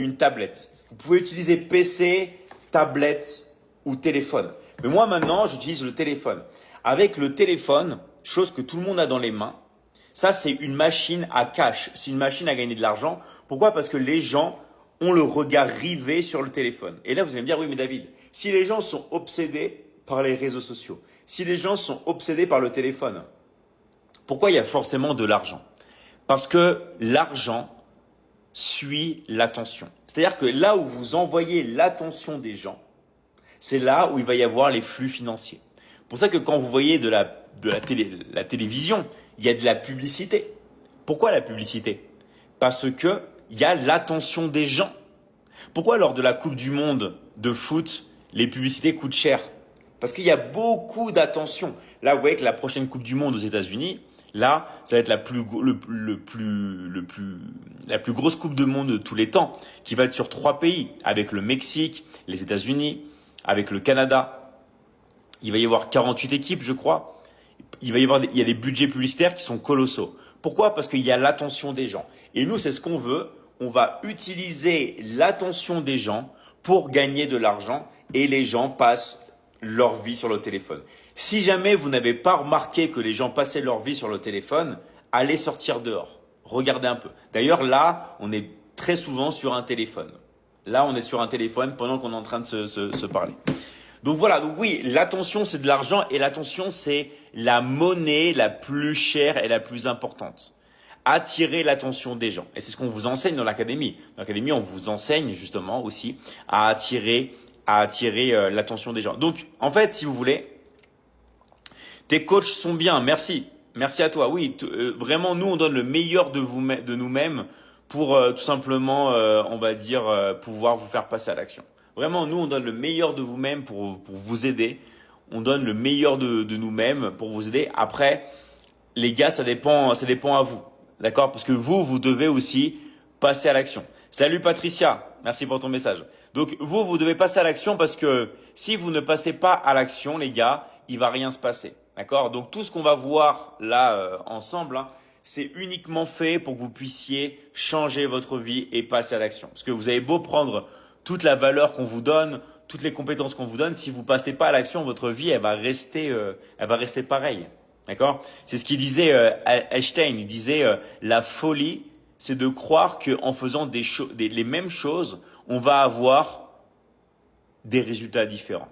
une tablette. Vous pouvez utiliser PC, tablette ou téléphone. Mais moi maintenant, j'utilise le téléphone. Avec le téléphone, chose que tout le monde a dans les mains, ça c'est une machine à cash, c'est une machine à gagner de l'argent. Pourquoi? Parce que les gens ont le regard rivé sur le téléphone. Et là, vous allez me dire, oui mais David, si les gens sont obsédés par les réseaux sociaux, si les gens sont obsédés par le téléphone, pourquoi il y a forcément de l'argent? Parce que l'argent suit l'attention. C'est-à-dire que là où vous envoyez l'attention des gens, c'est là où il va y avoir les flux financiers. C'est pour ça que quand vous voyez la télévision, il y a de la publicité. Pourquoi la publicité? Parce que il y a l'attention des gens. Pourquoi lors de la Coupe du Monde de foot, les publicités coûtent cher? Parce qu'il y a beaucoup d'attention. Là, vous voyez que la prochaine Coupe du Monde aux États-Unis, là, ça va être la plus grosse Coupe du Monde de tous les temps, qui va être sur 3 pays, avec le Mexique, les États-Unis, avec le Canada. Il va y avoir 48 équipes, je crois. Il y a des budgets publicitaires qui sont colossaux. Pourquoi? Parce qu'il y a l'attention des gens. Et nous, c'est ce qu'on veut. On va utiliser l'attention des gens pour gagner de l'argent et les gens passent leur vie sur le téléphone. Si jamais vous n'avez pas remarqué que les gens passaient leur vie sur le téléphone, allez sortir dehors. Regardez un peu. D'ailleurs, là, on est très souvent sur un téléphone. Là, on est sur un téléphone pendant qu'on est en train de se parler. Donc voilà, donc oui, l'attention c'est de l'argent et l'attention c'est la monnaie la plus chère et la plus importante. Attirer l'attention des gens. Et c'est ce qu'on vous enseigne dans l'académie. Dans l'académie, on vous enseigne justement aussi à attirer l'attention des gens. Donc en fait, si vous voulez, tes coachs sont bien, merci. Merci à toi. Oui, vraiment, nous, on donne le meilleur de nous-mêmes pour tout simplement, on va dire, pouvoir vous faire passer à l'action. Vraiment, nous, on donne le meilleur de vous-même pour vous aider. On donne le meilleur de nous-mêmes pour vous aider. Après, les gars, ça dépend à vous. D'accord? Parce que vous devez aussi passer à l'action. Salut Patricia, merci pour ton message. Donc, vous devez passer à l'action parce que si vous ne passez pas à l'action, les gars, il va rien se passer. D'accord? Donc, tout ce qu'on va voir là ensemble, hein, c'est uniquement fait pour que vous puissiez changer votre vie et passer à l'action. Parce que vous avez beau prendre toute la valeur qu'on vous donne, toutes les compétences qu'on vous donne, si vous passez pas à l'action, votre vie, elle va rester pareille. D'accord? C'est ce qu'il disait Einstein. Il disait la folie, c'est de croire qu'en faisant les mêmes choses, on va avoir des résultats différents.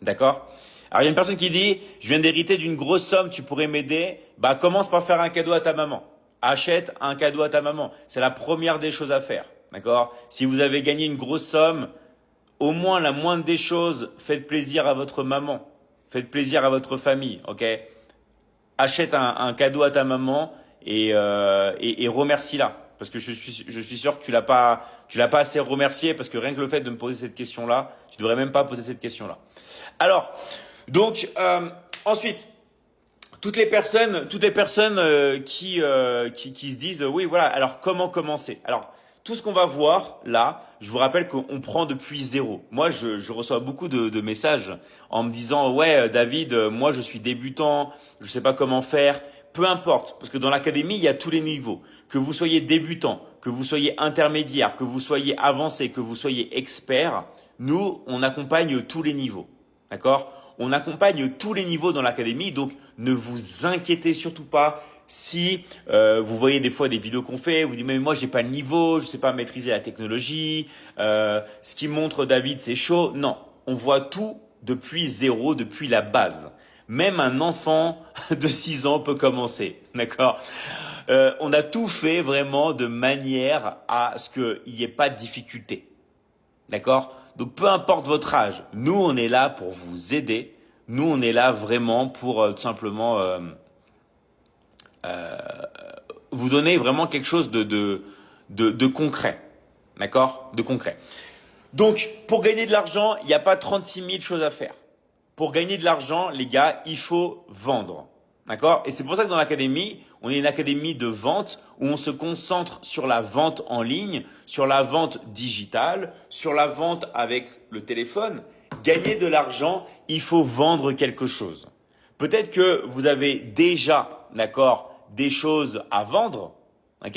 D'accord? Alors il y a une personne qui dit, je viens d'hériter d'une grosse somme, tu pourrais m'aider? Bah commence par faire un cadeau à ta maman. Achète un cadeau à ta maman. C'est la première des choses à faire. D'accord? Si vous avez gagné une grosse somme, au moins la moindre des choses, faites plaisir à votre maman. Faites plaisir à votre famille, ok? Achète un cadeau à ta maman et remercie-la. Parce que je suis sûr que tu l'as pas assez remercié parce que rien que le fait de me poser cette question-là, tu devrais même pas poser cette question-là. Alors, donc, ensuite, toutes les personnes qui se disent, oui, voilà, alors comment commencer? Alors, tout ce qu'on va voir là, je vous rappelle qu'on prend depuis zéro. Moi, je reçois beaucoup de messages en me disant, ouais, David, moi, je suis débutant, je sais pas comment faire. Peu importe, parce que dans l'académie, il y a tous les niveaux. Que vous soyez débutant, que vous soyez intermédiaire, que vous soyez avancé, que vous soyez expert, nous, on accompagne tous les niveaux. D'accord? On accompagne tous les niveaux dans l'académie, donc ne vous inquiétez surtout pas. Si vous voyez des fois des vidéos qu'on fait, vous dites mais moi j'ai pas le niveau, je sais pas maîtriser la technologie, ce qui montre David c'est chaud. Non, on voit tout depuis zéro, depuis la base. Même un enfant de 6 ans peut commencer, d'accord? On a tout fait vraiment de manière à ce qu'il n'y ait pas de difficulté, d'accord? Donc peu importe votre âge, nous on est là pour vous aider. Nous on est là vraiment pour tout simplement vous donner vraiment quelque chose de concret, d'accord? De concret. Donc pour gagner de l'argent, il n'y a pas 36 000 choses à faire. Pour gagner de l'argent, les gars, il faut vendre. D'accord? Et c'est pour ça que dans l'académie, on est une académie de vente où on se concentre sur la vente en ligne, sur la vente digitale, sur la vente avec le téléphone. Gagner de l'argent, il faut vendre quelque chose. Peut-être que vous avez déjà, d'accord, des choses à vendre. Ok?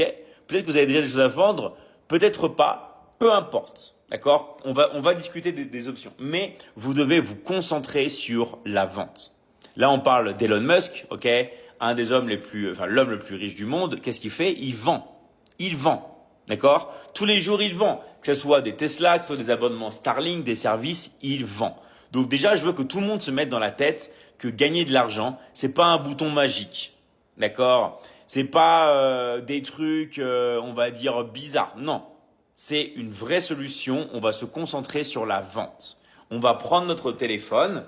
Peut-être que vous avez déjà des choses à vendre. peut-être pas, peu importe. D'accord? On va discuter des options. Mais vous devez vous concentrer sur la vente. Là, on parle d'Elon Musk, ok? Un des hommes l'homme le plus riche du monde. Qu'est-ce qu'il fait? Il vend. Il vend. D'accord? Tous les jours, il vend. Que ce soit des Tesla, que ce soit des abonnements Starlink, des services, il vend. Donc déjà, je veux que tout le monde se mette dans la tête que gagner de l'argent, c'est pas un bouton magique. D'accord? C'est pas des trucs, on va dire, bizarres. Non. C'est une vraie solution. On va se concentrer sur la vente. On va prendre notre téléphone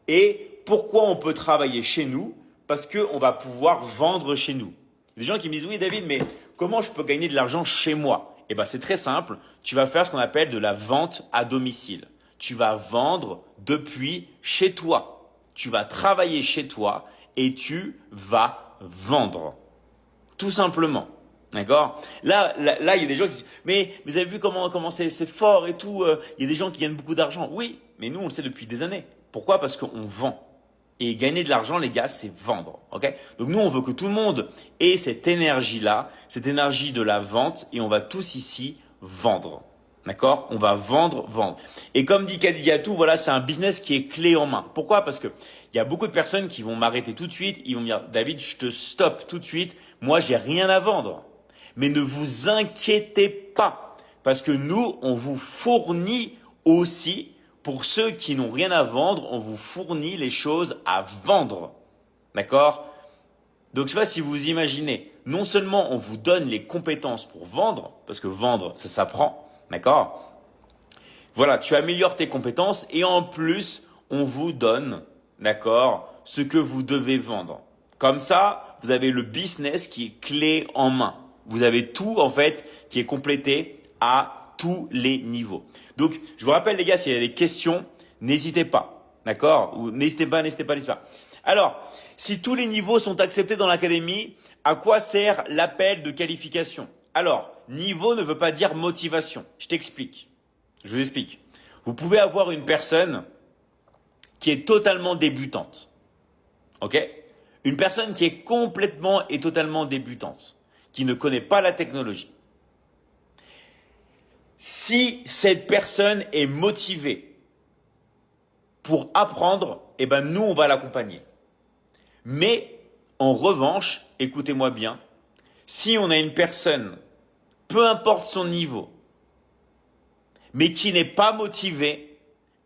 et pourquoi on peut travailler chez nous? Parce qu'on va pouvoir vendre chez nous. Des gens qui me disent, oui David, mais comment je peux gagner de l'argent chez moi? Eh ben c'est très simple. Tu vas faire ce qu'on appelle de la vente à domicile. Tu vas vendre depuis chez toi. Tu vas travailler chez toi et tu vas vendre. Tout simplement. D'accord? Là, il y a des gens qui disent, mais vous avez vu comment c'est fort et tout, il y a des gens qui gagnent beaucoup d'argent. Oui, mais nous, on le sait depuis des années. Pourquoi? Parce qu'on vend. Et gagner de l'argent, les gars, c'est vendre. Ok? Donc nous, on veut que tout le monde ait cette énergie-là, cette énergie de la vente, et on va tous ici vendre. D'accord? On va vendre, vendre. Et comme dit Kadidiatou, voilà, c'est un business qui est clé en main. Pourquoi? Parce que il y a beaucoup de personnes qui vont m'arrêter tout de suite, ils vont me dire, David, je te stoppe tout de suite, moi, j'ai rien à vendre. Mais ne vous inquiétez pas, parce que nous, on vous fournit aussi, pour ceux qui n'ont rien à vendre, on vous fournit les choses à vendre. D'accord? Donc, je ne sais pas si vous imaginez, non seulement on vous donne les compétences pour vendre, parce que vendre, ça s'apprend, d'accord? Voilà, tu améliores tes compétences et en plus, on vous donne, d'accord, ce que vous devez vendre. Comme ça, vous avez le business qui est clé en main. Vous avez tout, en fait, qui est complété à tous les niveaux. Donc, je vous rappelle, les gars, s'il y a des questions, n'hésitez pas. D'accord? Ou n'hésitez pas. Alors, si tous les niveaux sont acceptés dans l'académie, à quoi sert l'appel de qualification? Alors, niveau ne veut pas dire motivation. Je t'explique. Je vous explique. Vous pouvez avoir une personne qui est totalement débutante. Ok? Une personne qui est complètement et totalement débutante, qui ne connaît pas la technologie. Si cette personne est motivée pour apprendre, eh ben nous, on va l'accompagner. Mais en revanche, écoutez-moi bien, si on a une personne, peu importe son niveau, mais qui n'est pas motivée,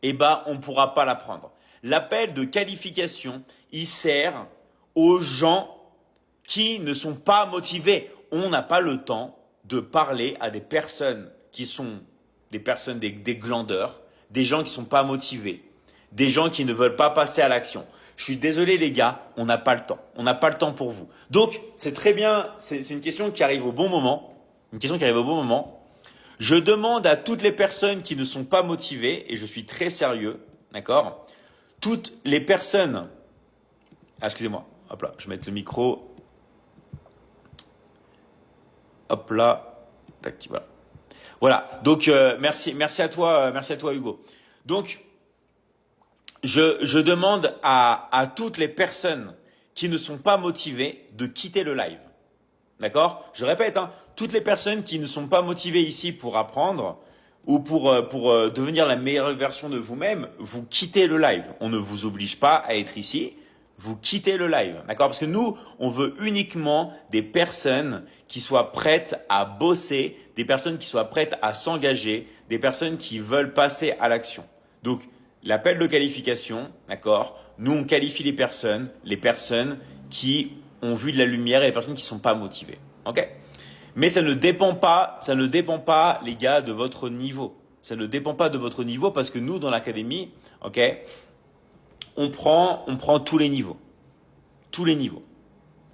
eh ben on ne pourra pas l'apprendre. L'appel de qualification, il sert aux gens qui ne sont pas motivés. On n'a pas le temps de parler à des personnes qui sont des personnes, des glandeurs, des gens qui ne sont pas motivés, des gens qui ne veulent pas passer à l'action. Je suis désolé les gars, on n'a pas le temps. On n'a pas le temps pour vous. Donc, c'est très bien, c'est une question qui arrive au bon moment. Je demande à toutes les personnes qui ne sont pas motivées, et je suis très sérieux, d'accord? Toutes les personnes… Ah, excusez-moi. Hop là, je vais mettre le micro. Hop là. Tac, voilà. Voilà. Donc, merci à toi Hugo. Donc, je demande à toutes les personnes qui ne sont pas motivées de quitter le live. D'accord? Je répète, hein, toutes les personnes qui ne sont pas motivées ici pour apprendre ou pour devenir la meilleure version de vous-même, vous quittez le live. On ne vous oblige pas à être ici. Vous quittez le live. D'accord? Parce que nous, on veut uniquement des personnes qui soient prêtes à bosser, des personnes qui soient prêtes à s'engager, des personnes qui veulent passer à l'action. Donc, l'appel de qualification, d'accord? Nous, on qualifie les personnes qui ont vu de la lumière et les personnes qui ne sont pas motivées. Ok? Mais ça ne dépend pas, les gars, de votre niveau. Ça ne dépend pas de votre niveau parce que nous, dans l'académie, ok, on prend tous les niveaux. Tous les niveaux.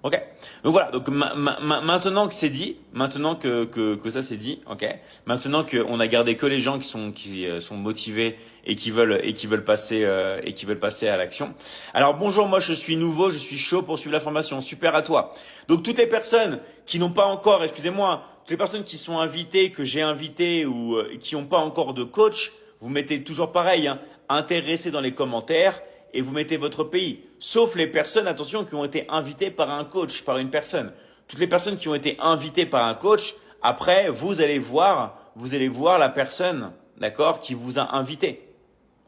Ok? Donc voilà. Donc maintenant que c'est dit, maintenant que ça c'est dit, ok? Maintenant qu'on a gardé que les gens qui sont motivés et qui veulent passer à l'action. Alors bonjour, moi je suis nouveau, je suis chaud pour suivre la formation. Super à toi. Donc toutes les personnes qui n'ont pas encore, excusez-moi, toutes les personnes qui sont invitées, que j'ai invitées ou qui n'ont pas encore de coach, vous mettez toujours pareil, hein, intéressé dans les commentaires. Et vous mettez votre pays. Sauf les personnes, attention, qui ont été invitées par un coach, par une personne. Toutes les personnes qui ont été invitées par un coach, Après, vous allez voir la personne, d'accord, qui vous a invité.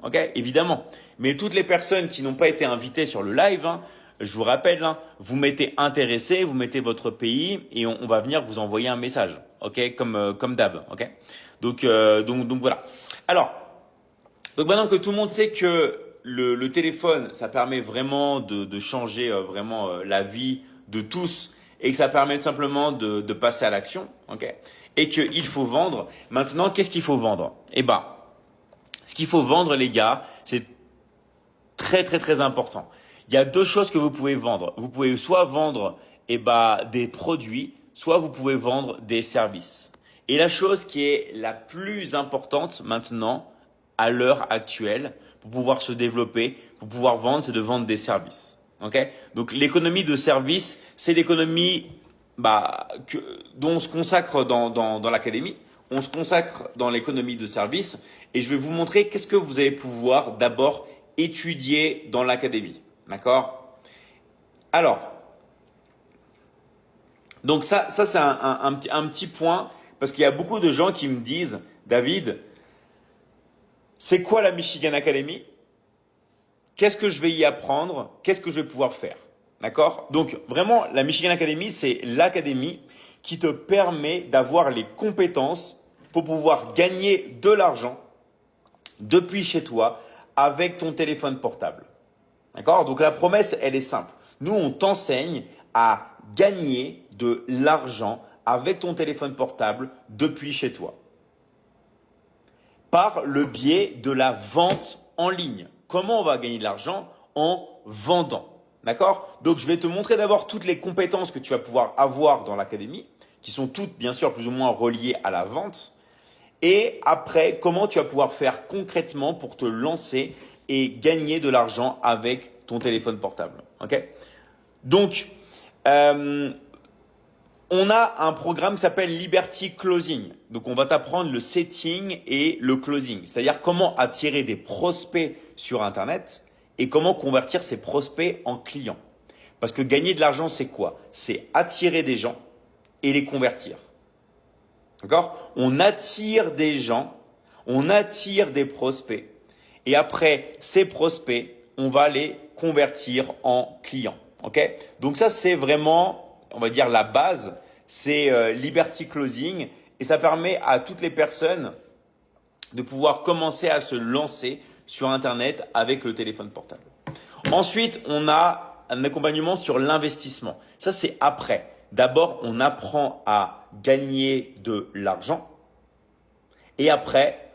Ok, évidemment. Mais toutes les personnes qui n'ont pas été invitées sur le live, hein, je vous rappelle, hein, vous mettez intéressé, vous mettez votre pays et on va venir vous envoyer un message. Ok, comme d'hab. Ok. Donc voilà. Alors, donc maintenant que tout le monde sait que le téléphone, ça permet vraiment de changer vraiment la vie de tous et que ça permet tout simplement de passer à l'action, ok, et qu'il faut vendre. Maintenant, qu'est-ce qu'il faut vendre? Eh ben, ce qu'il faut vendre, les gars, c'est très très très important. Il y a deux choses que vous pouvez vendre. Vous pouvez soit vendre des produits, soit vous pouvez vendre des services. Et la chose qui est la plus importante maintenant, à l'heure actuelle, pour pouvoir se développer, pour pouvoir vendre, c'est de vendre des services. Ok? Donc l'économie de service, c'est l'économie dont on se consacre dans l'académie. On se consacre dans l'économie de service et je vais vous montrer qu'est-ce que vous allez pouvoir d'abord étudier dans l'académie. D'accord? Alors, donc ça c'est un petit point parce qu'il y a beaucoup de gens qui me disent, David, c'est quoi la Michigan Academy? Qu'est-ce que je vais y apprendre? Qu'est-ce que je vais pouvoir faire? D'accord? Donc vraiment, la Michigan Academy, c'est l'académie qui te permet d'avoir les compétences pour pouvoir gagner de l'argent depuis chez toi avec ton téléphone portable. D'accord? Donc la promesse, elle est simple. Nous, on t'enseigne à gagner de l'argent avec ton téléphone portable depuis chez toi. Par le biais de la vente en ligne. Comment on va gagner de l'argent? En vendant. D'accord? Donc, je vais te montrer d'abord toutes les compétences que tu vas pouvoir avoir dans l'académie, qui sont toutes, bien sûr, plus ou moins reliées à la vente. Et après, comment tu vas pouvoir faire concrètement pour te lancer et gagner de l'argent avec ton téléphone portable. Ok? Donc, on a un programme qui s'appelle Liberty Closing. Donc, on va t'apprendre le setting et le closing. C'est-à-dire comment attirer des prospects sur Internet et comment convertir ces prospects en clients. Parce que gagner de l'argent, c'est quoi? C'est attirer des gens et les convertir. D'accord? On attire des gens, on attire des prospects. Et après, ces prospects, on va les convertir en clients. Ok? Donc ça, c'est vraiment, on va dire, la base. C'est Liberty Closing. Et ça permet à toutes les personnes de pouvoir commencer à se lancer sur Internet avec le téléphone portable. Ensuite, on a un accompagnement sur l'investissement. Ça, c'est après. D'abord, on apprend à gagner de l'argent. Et après,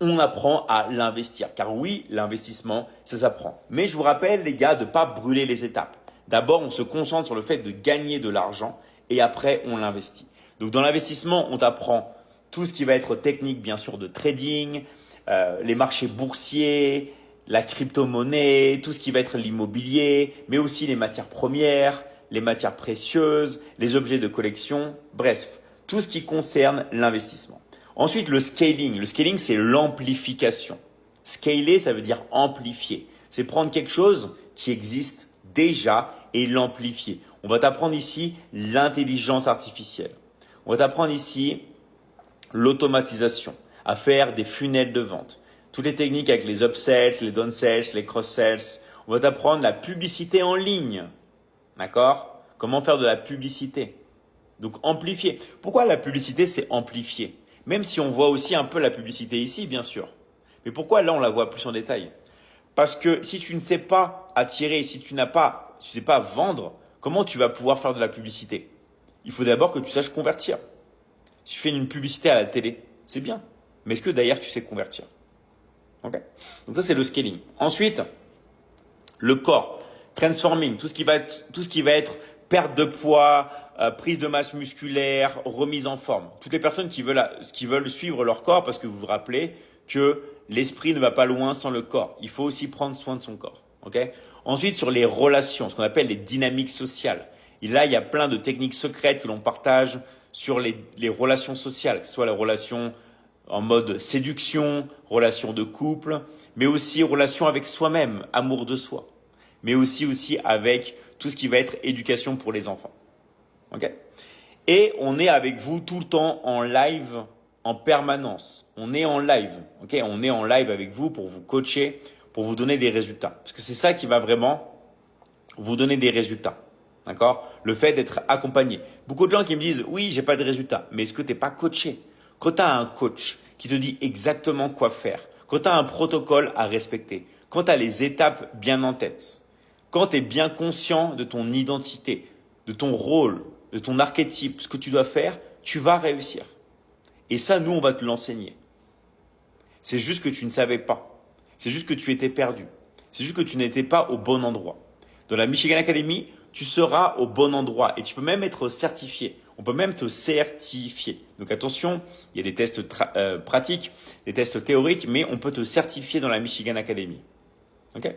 on apprend à l'investir. Car oui, l'investissement, ça s'apprend. Mais je vous rappelle, les gars, de ne pas brûler les étapes. D'abord, on se concentre sur le fait de gagner de l'argent et après, on l'investit. Donc, dans l'investissement, on t'apprend tout ce qui va être technique, bien sûr, de trading, les marchés boursiers, la crypto-monnaie, tout ce qui va être l'immobilier, mais aussi les matières premières, les matières précieuses, les objets de collection, bref, tout ce qui concerne l'investissement. Ensuite, le scaling. Le scaling, c'est l'amplification. Scaler, ça veut dire amplifier. C'est prendre quelque chose qui existe déjà et l'amplifier. On va t'apprendre ici l'intelligence artificielle. On va t'apprendre ici l'automatisation, à faire des funnels de vente. Toutes les techniques avec les upsells, les downsells, les cross-sells. On va t'apprendre la publicité en ligne. D'accord? Comment faire de la publicité. Donc, amplifier. Pourquoi la publicité, c'est amplifier? Même si on voit aussi un peu la publicité ici, bien sûr. Mais pourquoi là, on la voit plus en détail? Parce que si tu ne sais pas attirer, si tu ne sais pas vendre, comment tu vas pouvoir faire de la publicité? Il faut d'abord que tu saches convertir. Si tu fais une publicité à la télé, c'est bien. Mais est-ce que d'ailleurs tu sais convertir? Okay. Donc ça, c'est le scaling. Ensuite, le corps, transforming, tout ce qui va être perte de poids, prise de masse musculaire, remise en forme. Toutes les personnes qui veulent suivre leur corps, parce que vous vous rappelez que l'esprit ne va pas loin sans le corps. Il faut aussi prendre soin de son corps. Okay. Ensuite, sur les relations, ce qu'on appelle les dynamiques sociales. Et là, il y a plein de techniques secrètes que l'on partage sur les relations sociales, que ce soit les relations en mode séduction, relations de couple, mais aussi relations avec soi-même, amour de soi, mais aussi avec tout ce qui va être éducation pour les enfants. Okay? Et on est avec vous tout le temps en live, en permanence. On est en live, ok? On est en live avec vous pour vous coacher, pour vous donner des résultats. Parce que c'est ça qui va vraiment vous donner des résultats. D'accord? Le fait d'être accompagné. Beaucoup de gens qui me disent, oui, j'ai pas de résultats. Mais est-ce que tu n'es pas coaché? Quand tu as un coach qui te dit exactement quoi faire, quand tu as un protocole à respecter, quand tu as les étapes bien en tête, quand tu es bien conscient de ton identité, de ton rôle, de ton archétype, ce que tu dois faire, tu vas réussir. Et ça, nous, on va te l'enseigner. C'est juste que tu ne savais pas. C'est juste que tu étais perdu. C'est juste que tu n'étais pas au bon endroit. Dans la Michigan Academy, tu seras au bon endroit et tu peux même être certifié. On peut même te certifier. Donc attention, il y a des tests pratiques, des tests théoriques, mais on peut te certifier dans la Michigan Academy. Ok?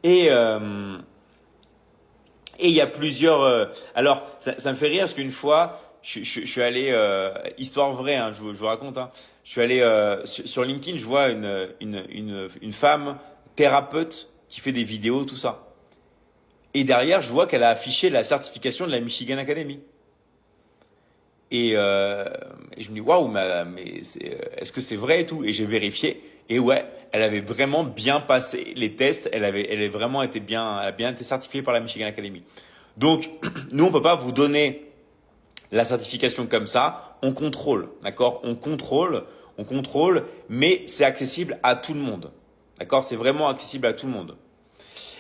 Et il y a plusieurs. Alors, ça me fait rire parce qu'une fois, je suis allé, histoire vraie, hein, je vous raconte. Hein, je suis allé sur LinkedIn, je vois une femme thérapeute qui fait des vidéos, tout ça. Et derrière, je vois qu'elle a affiché la certification de la Michigan Academy. Et je me dis, waouh, mais est-ce que c'est vrai et tout? Et j'ai vérifié. Et ouais, elle avait vraiment bien passé les tests. Elle a vraiment été elle a bien été certifiée par la Michigan Academy. Donc, nous, on peut pas vous donner la certification comme ça. On contrôle, d'accord? On contrôle, mais c'est accessible à tout le monde. D'accord? C'est vraiment accessible à tout le monde.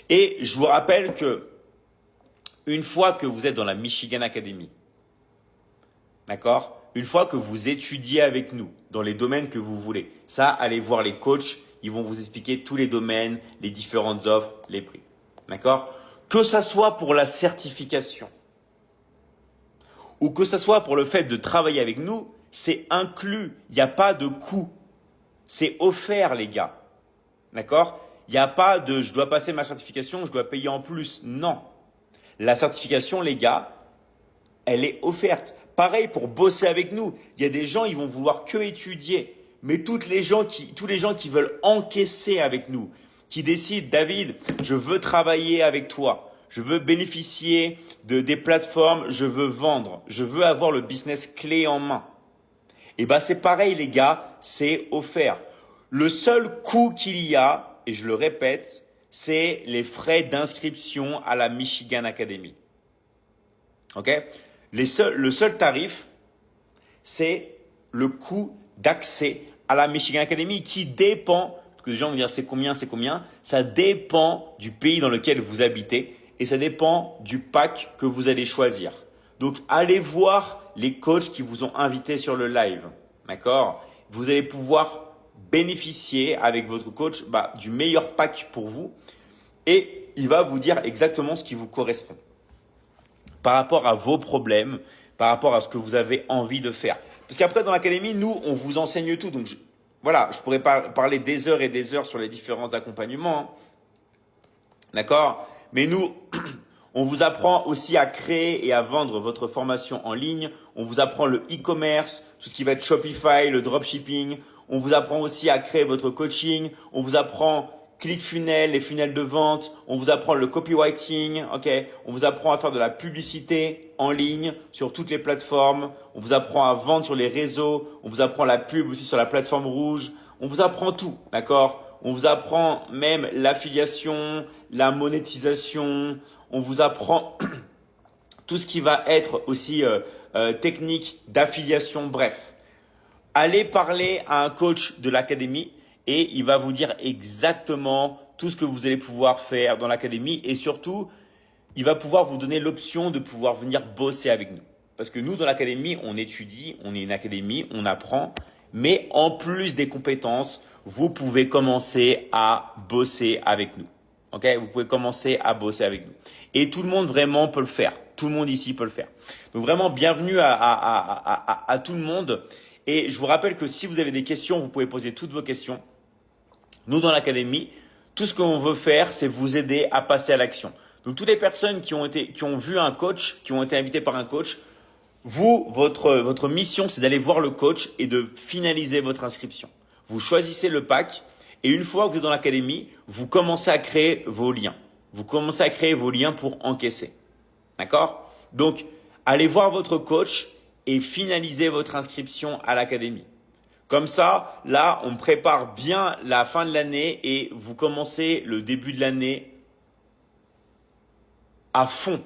Et je vous rappelle que une fois que vous êtes dans la Michigan Academy, d'accord? Une fois que vous étudiez avec nous dans les domaines que vous voulez, ça, allez voir les coachs, ils vont vous expliquer tous les domaines, les différentes offres, les prix. D'accord? Que ça soit pour la certification ou que ça soit pour le fait de travailler avec nous, c'est inclus. Il n'y a pas de coût. C'est offert, les gars. D'accord? Il n'y a pas de je dois passer ma certification, je dois payer en plus. Non. La certification, les gars, elle est offerte. Pareil pour bosser avec nous. Il y a des gens, ils vont vouloir que étudier. Mais tous les gens qui veulent encaisser avec nous, qui décident, David, je veux travailler avec toi, je veux bénéficier des plateformes, je veux vendre, je veux avoir le business clé en main. Et ben c'est pareil les gars, c'est offert. Le seul coût qu'il y a, et je le répète, c'est les frais d'inscription à la Michigan Academy. Ok? Le seul tarif, c'est le coût d'accès à la Michigan Academy qui dépend, parce que les gens vont dire c'est combien, ça dépend du pays dans lequel vous habitez et ça dépend du pack que vous allez choisir. Donc, allez voir les coachs qui vous ont invité sur le live. D'accord? Vous allez pouvoir bénéficier avec votre coach du meilleur pack pour vous et il va vous dire exactement ce qui vous correspond par rapport à vos problèmes, par rapport à ce que vous avez envie de faire. Parce qu'après, dans l'académie, nous, on vous enseigne tout. Donc, je pourrais parler des heures et des heures sur les différents accompagnements. Hein. D'accord? Mais nous, on vous apprend aussi à créer et à vendre votre formation en ligne. On vous apprend le e-commerce, tout ce qui va être Shopify, le dropshipping. On vous apprend aussi à créer votre coaching. On vous apprend ClickFunnels, les funnels de vente. On vous apprend le copywriting. Ok. On vous apprend à faire de la publicité en ligne sur toutes les plateformes. On vous apprend à vendre sur les réseaux. On vous apprend la pub aussi sur la plateforme rouge. On vous apprend tout. D'accord? On vous apprend même l'affiliation, la monétisation. On vous apprend tout ce qui va être aussi technique d'affiliation. Bref, allez parler à un coach de l'académie et il va vous dire exactement tout ce que vous allez pouvoir faire dans l'académie et surtout, il va pouvoir vous donner l'option de pouvoir venir bosser avec nous. Parce que nous, dans l'académie, on étudie, on est une académie, on apprend, mais en plus des compétences, vous pouvez commencer à bosser avec nous. Ok? Vous pouvez commencer à bosser avec nous. Et tout le monde vraiment peut le faire. Tout le monde ici peut le faire. Donc vraiment, bienvenue à tout le monde. Et je vous rappelle que si vous avez des questions, vous pouvez poser toutes vos questions. Nous, dans l'académie, tout ce qu'on veut faire, c'est vous aider à passer à l'action. Donc, toutes les personnes qui ont vu un coach, qui ont été invitées par un coach, votre mission, c'est d'aller voir le coach et de finaliser votre inscription. Vous choisissez le pack et une fois que vous êtes dans l'académie, vous commencez à créer vos liens. Vous commencez à créer vos liens pour encaisser. D'accord? Donc, allez voir votre coach et finalisez votre inscription à l'académie. Comme ça, là, on prépare bien la fin de l'année et vous commencez le début de l'année à fond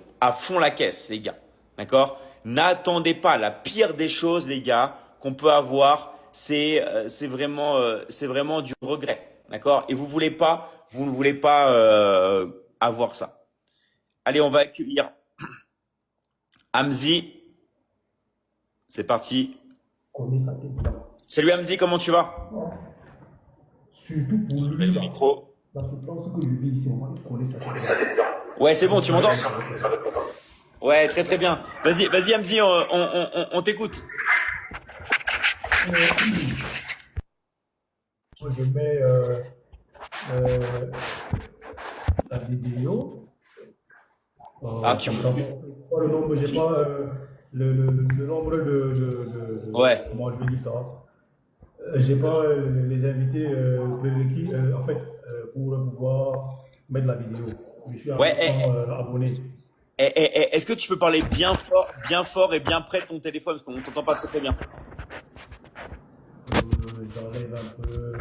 la caisse, les gars. D'accord? N'attendez pas. La pire des choses, les gars, qu'on peut avoir, c'est vraiment du regret. D'accord? Et vous ne voulez pas avoir ça. Allez, on va accueillir Hamzi. C'est parti. Connaît sa tête là. Salut Hamzi, comment tu vas? Surtout pour Je mets lui le là, micro. la souffrance que je vis ici, il connaît sa tête là. Ouais, c'est bon, tu m'entends? Ouais, très très bien. Vas-y Hamzi, on t'écoute. Moi, je mets euh, la vidéo. Ah, tu me... Pas le nombre, j'ai pas le nombre Ouais. comment je vais dire ça. J'ai pas les invités prérequis, en fait, pour pouvoir mettre la vidéo. Je suis à Ouais, 100 abonnés. est-ce que tu peux parler bien fort et bien près de ton téléphone parce qu'on t'entend pas très très bien. J'enlève un peu.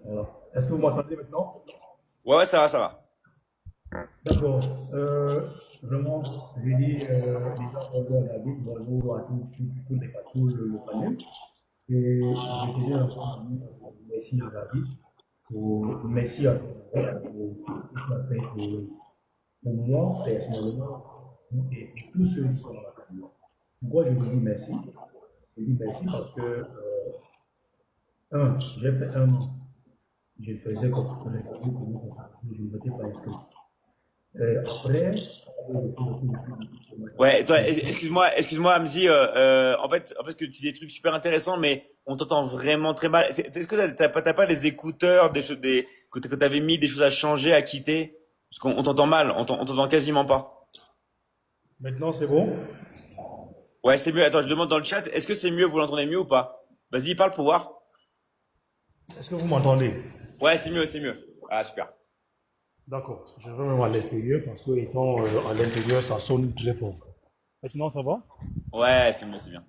Voilà. Est-ce que vous m'entendez maintenant? Ouais, ça va, ça va. D'accord. Vraiment, je dis déjà bonjour à David, bonjour à tous les patrons, le panel. Et je tenais à merci à David, merci à toi pour tout ce qu'il a fait pour moi personnellement et pour tous ceux qui sont dans la famille. Pourquoi je vous dis merci? Je dis merci parce que, j'ai fait un an. Je le faisais comme les familles pour nous, je ne m'étais pas inscrit. Après, Ouais, toi, excuse-moi, Hamzi. En fait, que tu dis des trucs super intéressants, mais on t'entend vraiment très mal. Est-ce que t'as pas des écouteurs, que t'avais mis des choses à changer, à quitter? Parce qu'on t'entend mal, on t'entend quasiment pas. maintenant c'est bon. Ouais, c'est mieux. Attends, je demande dans le chat, est-ce que c'est mieux, vous l'entendez mieux ou pas? Vas-y, parle pour voir. Est-ce que vous m'entendez? Ouais, c'est mieux, c'est mieux. Ah, super. D'accord. Je vais même à l'extérieur parce que étant à l'intérieur, ça sonne très fort. Maintenant, ça va? Ouais, c'est mieux, c'est bien.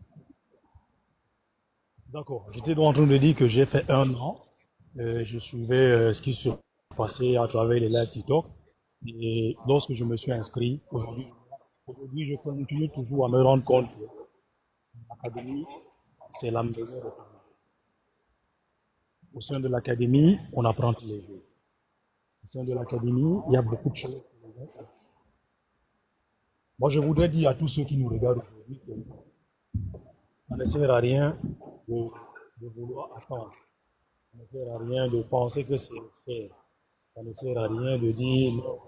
D'accord. J'étais donc en train de dire que j'ai fait un an. Je suivais ce qui se passait à travers les lives TikTok. Et lorsque je me suis inscrit, aujourd'hui, je continue toujours à me rendre compte que l'académie, c'est la meilleure. Au sein de l'académie, on apprend tous les jours. Au sein de l'académie, il y a beaucoup de choses. Moi, je voudrais dire à tous ceux qui nous regardent aujourd'hui que ça ne sert à rien de, de vouloir attendre. Ça ne sert à rien de penser que c'est fait. Ça ne sert à rien de dire non,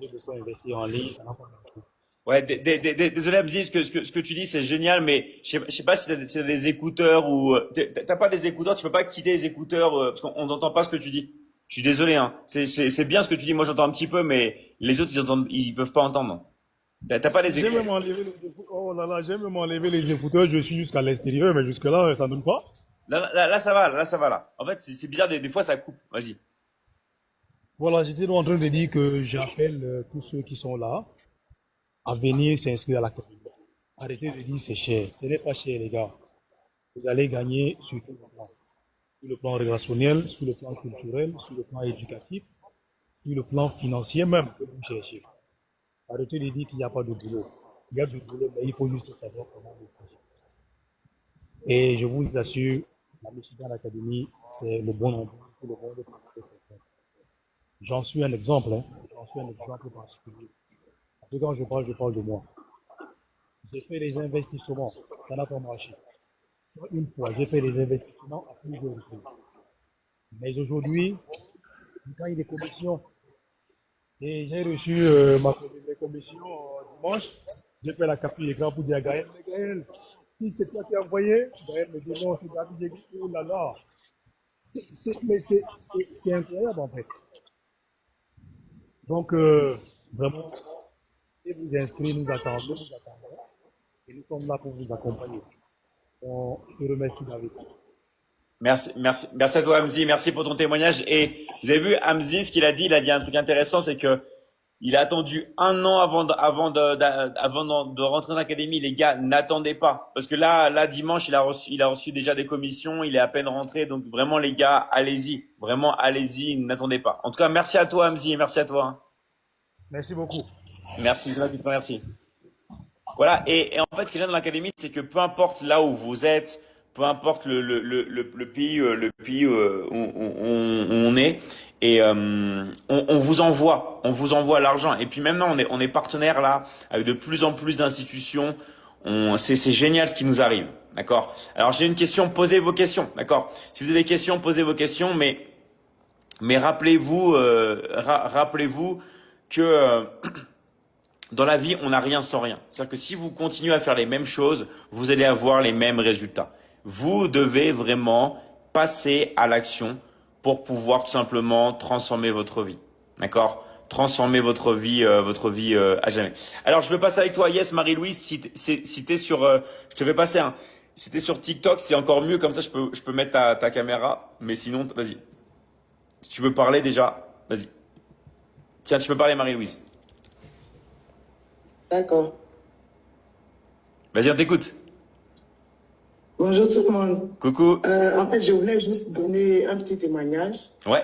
j'ai besoin d'investir en ligne, ça n'a pas marché. Ouais, désolé Hamzi, ce que tu dis c'est génial, mais je sais pas si t'as des écouteurs ou t'as pas des écouteurs, tu peux pas quitter les écouteurs parce qu'on n'entend pas ce que tu dis. Je suis désolé, hein. C'est bien ce que tu dis, moi j'entends un petit peu, mais les autres ils peuvent pas entendre. T'as pas les J'ai même écouteurs. enlevé les écouteurs. Oh là là, j'ai même enlevé les écouteurs. Je suis jusqu'à l'extérieur, mais jusque-là, ça ne donne pas. Là, ça va, là ça va là. En fait c'est bizarre, des fois ça coupe. Vas-y. Voilà, j'étais donc en train de dire que j'appelle tous ceux qui sont là à venir s'inscrire à l'académie. Arrêtez de dire c'est cher. Ce n'est pas cher, les gars. Vous allez gagner sur tous les plans. Sur le plan relationnel, sur le plan culturel, sur le plan éducatif, sur le plan financier même que vous cherchez. Arrêtez de dire qu'il n'y a pas de boulot. Il y a du boulot, mais il faut juste savoir comment le faire. Et je vous assure, la Michigan Academy, c'est le bon endroit pour le bon de pratiquer ses rêves. J'en suis un exemple, hein. J'en suis un exemple particulier. Parce que quand je parle de moi. J'ai fait des investissements, ça n'a pas marché. Une fois, j'ai fait des investissements à plusieurs reprises. Mais aujourd'hui, je gagne des commissions. Et j'ai reçu mes commissions dimanche. J'ai fait la capture d'écran pour dire à Gaël, mais Gaël, si c'est toi qui as envoyé, Gaël me dit non, c'est David, j'ai dit, oh là là. Mais c'est incroyable en fait. Donc, vraiment, et vous inscrivez, nous attendons, et nous sommes là pour vous accompagner. Donc, je te remercie, David. Merci à toi Hamzi, merci pour ton témoignage. Et vous avez vu Hamzi, ce qu'il a dit un truc intéressant, c'est que Il a attendu un an avant de rentrer dans l'académie. Les gars, n'attendez pas. Parce que là, dimanche, il a reçu déjà des commissions. Il est à peine rentré. Donc vraiment, les gars, allez-y. Vraiment, allez-y. N'attendez pas. En tout cas, merci à toi, Hamzi. Merci à toi, hein. Merci beaucoup. Merci, c'est moi qui te remercie. Voilà, et en fait, ce qu'il y a dans l'académie, c'est que peu importe là où vous êtes, peu importe le pays où on est, et on vous envoie l'argent. Et puis maintenant, on est partenaire là avec de plus en plus d'institutions. C'est génial ce qui nous arrive, d'accord? Alors j'ai une question, posez vos questions, d'accord? Si vous avez des questions, posez vos questions, mais rappelez-vous que dans la vie, on n'a rien sans rien. C'est-à-dire que si vous continuez à faire les mêmes choses, vous allez avoir les mêmes résultats. Vous devez vraiment passer à l'action pour pouvoir tout simplement transformer votre vie. D'accord? Transformer votre vie à jamais. Alors, je veux passer avec toi, Yes, Marie-Louise, si t'es sur, je te fais passer un, si t'es sur TikTok, c'est encore mieux, comme ça je peux mettre ta caméra, mais sinon, vas-y. Si tu veux parler déjà, vas-y. Tiens, tu peux parler, Marie-Louise. D'accord. Vas-y, on t'écoute. Bonjour tout le monde. Coucou. En fait, je voulais juste donner un petit témoignage. Ouais.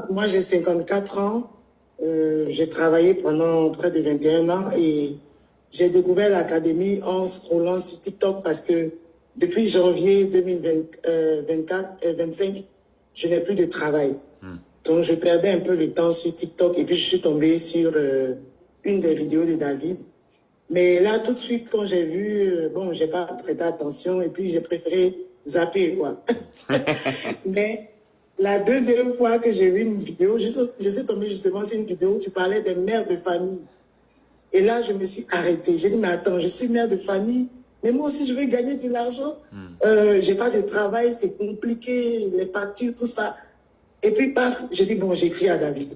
Moi, j'ai 54 ans. J'ai travaillé pendant près de 21 ans et j'ai découvert l'académie en scrollant sur TikTok parce que depuis janvier 2024 et 25, je n'ai plus de travail. Donc, je perdais un peu le temps sur TikTok et puis je suis tombée sur une des vidéos de David. Mais là, tout de suite, quand j'ai vu, bon, j'ai pas prêté attention et puis j'ai préféré zapper, quoi. Mais la deuxième fois que j'ai vu une vidéo, je suis tombée justement sur une vidéo où tu parlais des mères de famille. Et là, je me suis arrêtée. J'ai dit, mais attends, je suis mère de famille, mais moi aussi, je veux gagner de l'argent. J'ai pas de travail, c'est compliqué, les factures, tout ça. Et puis, paf, j'ai dit, bon, j'écris à David.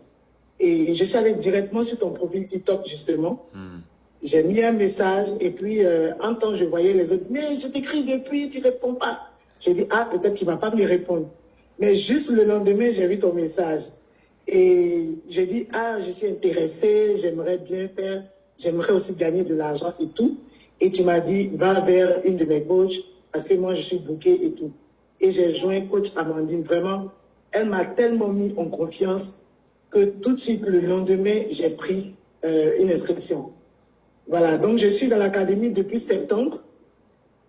Et je suis allée directement sur ton profil TikTok, justement. J'ai mis un message et puis en temps je voyais les autres. Mais je t'écris depuis, tu réponds pas. J'ai dit, ah, peut-être qu'il va pas me répondre. Mais juste le lendemain, j'ai vu ton message. Et j'ai dit, ah, je suis intéressée, j'aimerais bien faire, j'aimerais aussi gagner de l'argent et tout. Et tu m'as dit, va vers une de mes coachs parce que moi, je suis bookée et tout. Et j'ai joint coach Amandine. Vraiment, elle m'a tellement mis en confiance que tout de suite, le lendemain, j'ai pris une inscription. Voilà, donc je suis dans l'académie depuis septembre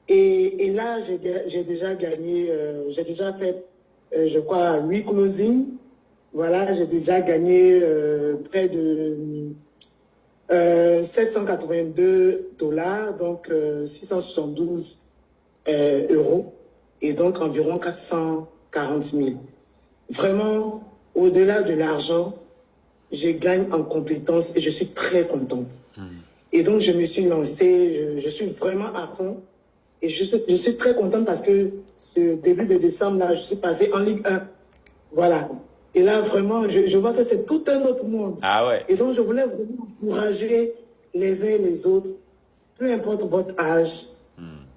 et là, j'ai déjà gagné, j'ai déjà fait, je crois, 8 closings. Voilà, j'ai déjà gagné près de 782 dollars, donc 672 euros, et donc environ 440 000. Vraiment, au-delà de l'argent, je gagne en compétences et je suis très contente. Et donc, je me suis lancée, je suis vraiment à fond. Et je suis très contente parce que ce début de décembre, là, je suis passée en Ligue 1. Voilà. Et là, vraiment, je vois que c'est tout un autre monde. Ah ouais. Et donc, je voulais vraiment encourager les uns et les autres, peu importe votre âge,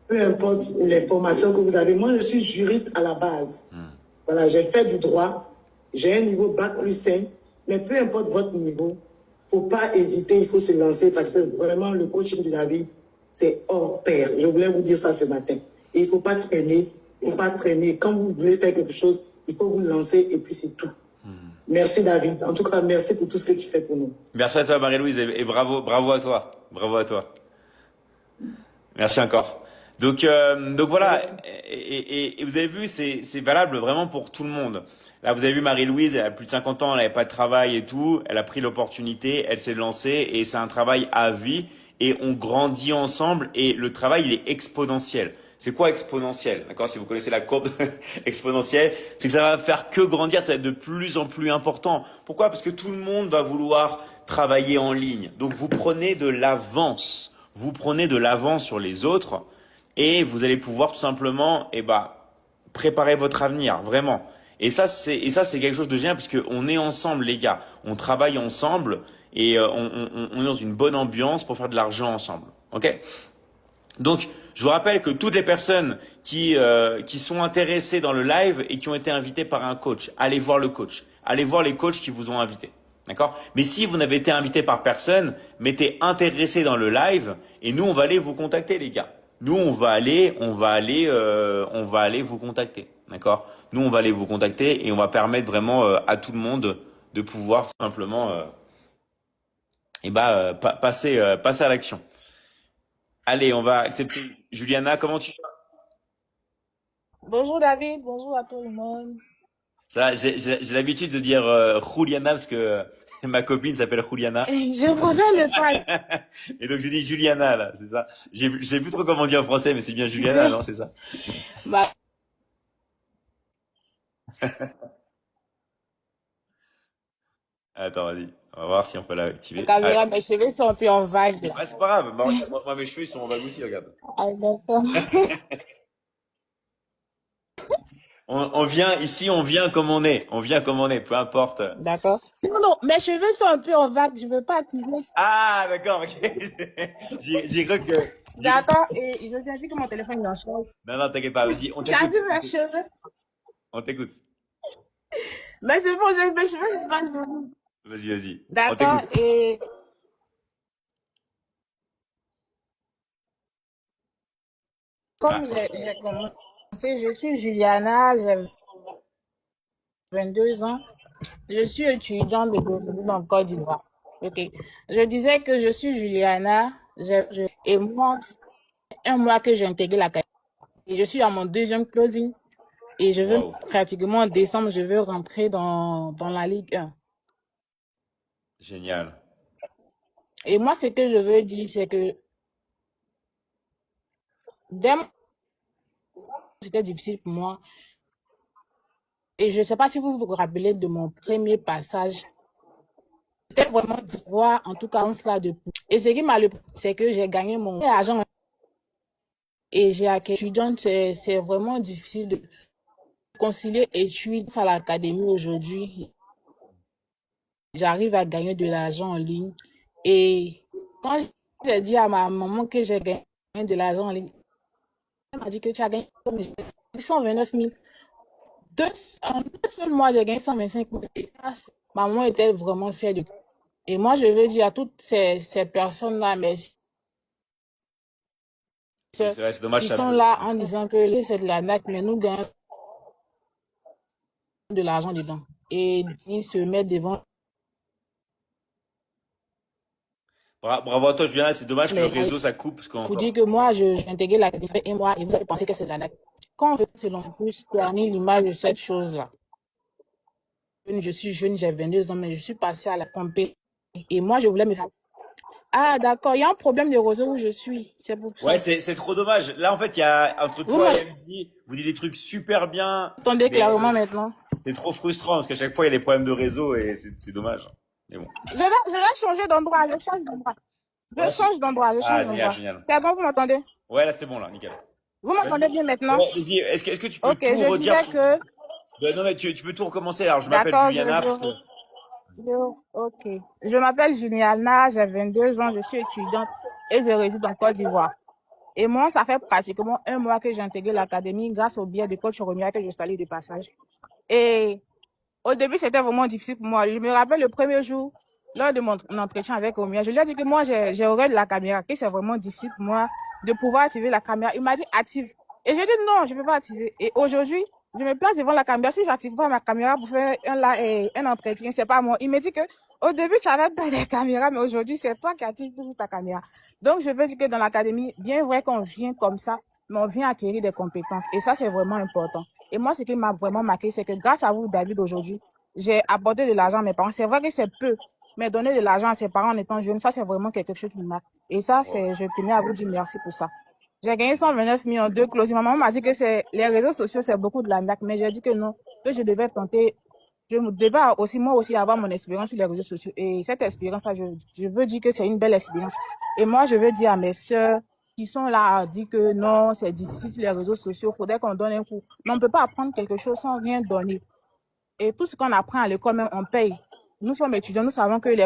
peu importe les formations que vous avez. Moi, je suis juriste à la base. Voilà, j'ai fait du droit, j'ai un niveau bac plus 5, mais peu importe votre niveau, faut pas hésiter, il faut se lancer parce que vraiment, le coaching de David, c'est hors pair. Je voulais vous dire ça ce matin. Et il faut pas traîner, il faut pas traîner. Quand vous voulez faire quelque chose, il faut vous lancer et puis c'est tout. Merci David. En tout cas, merci pour tout ce que tu fais pour nous. Merci à toi, Marie-Louise, et bravo à toi. Bravo à toi. Merci encore. Donc voilà, et vous avez vu, c'est valable vraiment pour tout le monde. Là, vous avez vu Marie-Louise, elle a plus de 50 ans, elle n'avait pas de travail et tout, elle a pris l'opportunité, elle s'est lancée, et c'est un travail à vie, et on grandit ensemble, et le travail, il est exponentiel. C'est quoi exponentiel? D'accord? Si vous connaissez la courbe exponentielle, c'est que ça va faire que grandir, ça va être de plus en plus important. Pourquoi? Parce que tout le monde va vouloir travailler en ligne. Donc vous prenez de l'avance. Vous prenez de l'avance sur les autres et vous allez pouvoir tout simplement, préparer votre avenir, vraiment. Et ça, c'est quelque chose de génial parce qu'on est ensemble, les gars. On travaille ensemble et on est dans une bonne ambiance pour faire de l'argent ensemble. Ok? Donc, je vous rappelle que toutes les personnes qui sont intéressées dans le live et qui ont été invitées par un coach, allez voir le coach. Allez voir les coachs qui vous ont invité. D'accord? Mais si vous n'avez été invité par personne, mettez intéressé dans le live et nous, on va aller vous contacter, les gars. Nous, on va aller vous contacter. D'accord? Nous, on va aller vous contacter et on va permettre vraiment à tout le monde de pouvoir tout simplement passer à l'action. Allez, on va accepter. Juliana, comment tu vas? Bonjour David, bonjour à tout le monde. Ça, j'ai l'habitude de dire Juliana parce que ma copine s'appelle Juliana. Je préfère ne pas. Et donc j'ai dit Juliana là, c'est ça. Je sais plus trop comment dire en français, mais c'est bien Juliana, non, c'est ça. Bah, Attends, vas-y. On va voir si on peut la l'activer. Ah, caméra, mes cheveux sont un peu en vague là. ouais, c'est pas grave. Moi, mes cheveux ils sont en vague aussi, regarde. Ah, d'accord. On vient ici, on vient comme on est. On vient comme on est, peu importe. D'accord. Non, non, mes cheveux sont un peu en vague, je veux pas activer. Ah, d'accord, ok. J'ai cru que. D'accord, et je viens vu que mon téléphone est en charge. Non, non, t'inquiète pas, vas-y, on Tu as t'écoute. vu mes cheveux? On t'écoute. Mais c'est bon, mes cheveux, c'est pas joli. Vas-y, vas-y. On D'accord, t'écoute. et Ah, comme j'ai commencé, je suis Juliana, j'ai 22 ans. Je suis étudiante de biologie dans le Côte d'Ivoire. Ok. Je disais que je suis Juliana, et moi, un mois que j'ai intégré la l'académie. Et je suis à mon deuxième closing. Et je veux, wow, pratiquement en décembre, je veux rentrer dans la Ligue 1. génial. Et moi, ce que je veux dire, c'est que dès mon- c'était difficile pour moi. Et je ne sais pas si vous vous rappelez de mon premier passage. C'était vraiment d'Ivoire, en tout cas, en cela de plus. Et ce qui m'a le plus, c'est que j'ai gagné mon argent et j'ai acquis étudiante. C'est vraiment difficile de concilier études à l'académie aujourd'hui. J'arrive à gagner de l'argent en ligne. Et quand j'ai dit à ma maman que j'ai gagné de l'argent en ligne, elle m'a dit que tu as gagné 129 000. En 2 seuls mois, j'ai gagné 125 000. Et ça, ma maman était vraiment fière de moi. Et moi, je veux dire à toutes ces personnes-là, mes soeurs, C'est vrai, c'est dommage qui ça. sont là en disant que c'est de l'arnaque, mais nous gagnons de l'argent dedans. Et ils se mettent devant Bravo à toi, Juliana. C'est dommage que le les réseau ça coupe parce qu'on pour dire que moi, j'ai intégré l'académie et moi, et vous allez penser que c'est de l'arnaque. Quand on veut, selon plus, terminer l'image de cette chose-là. Je suis jeune, j'ai 22 ans, mais je suis passée à la compé. Et moi, je voulais me faire. Ah, d'accord, il y a un problème de réseau où je suis. C'est pour Ouais, ça. c'est trop dommage. Là, en fait, il y a entre Vous toi et MD, vous dites des trucs super bien, m'entendez mais clairement maintenant? c'est trop frustrant parce qu'à chaque fois, il y a des problèmes de réseau et c'est dommage. Mais bon. Je vais changer d'endroit. Je change d'endroit. Ouais, Je change d'endroit. Je change ah, génial, d'endroit. génial. C'est bon, vous m'entendez? Ouais, là, c'est bon, là, nickel. Vous m'entendez Vas-y. bien maintenant? Ouais, vas-y. Est-ce que tu peux Ok, tout je redire? disais que. Non, mais tu peux tout recommencer. Alors, je m'appelle D'accord, Juliana parce que. ok. Je m'appelle Juliana, j'ai 22 ans, je suis étudiante et je réside en Côte d'Ivoire. Et moi, ça fait pratiquement un mois que j'ai intégré l'académie grâce au biais de coach Romia que je salue de passage. Et au début, c'était vraiment difficile pour moi. Je me rappelle le premier jour, lors de mon entretien avec Romia, je lui ai dit que moi, j'ai horreur de la caméra, que c'est vraiment difficile pour moi de pouvoir activer la caméra. Il m'a dit active. Et j'ai dit non, je ne peux pas activer. Et aujourd'hui, je me place devant la caméra. Si j'active pas ma caméra pour faire un entretien, c'est pas moi. Il me dit que au début, tu avais peur des caméras, mais aujourd'hui, c'est toi qui actives toujours ta caméra. Donc, je veux dire que dans l'académie, bien vrai qu'on vient comme ça, mais on vient acquérir des compétences. Et ça, c'est vraiment important. Et moi, ce qui m'a vraiment marqué, c'est que grâce à vous, David, aujourd'hui, j'ai apporté de l'argent à mes parents. C'est vrai que c'est peu, mais donner de l'argent à ses parents en étant jeune, ça, c'est vraiment quelque chose qui me marque. Et ça, je tenais à vous dire merci pour ça. J'ai gagné 129 000 en deux closes. Ma maman m'a dit que les réseaux sociaux, c'est beaucoup de l'arnaque, mais j'ai dit que non, que je devais tenter. Je devais aussi, moi aussi, avoir mon expérience sur les réseaux sociaux. Et cette expérience-là, je veux dire que c'est une belle expérience. Et moi, je veux dire à mes sœurs qui sont là à dire que non, c'est difficile sur les réseaux sociaux, il faudrait qu'on donne un coup. Mais on ne peut pas apprendre quelque chose sans rien donner. Et tout ce qu'on apprend à l'école, même, on paye. Nous sommes étudiants, nous savons que les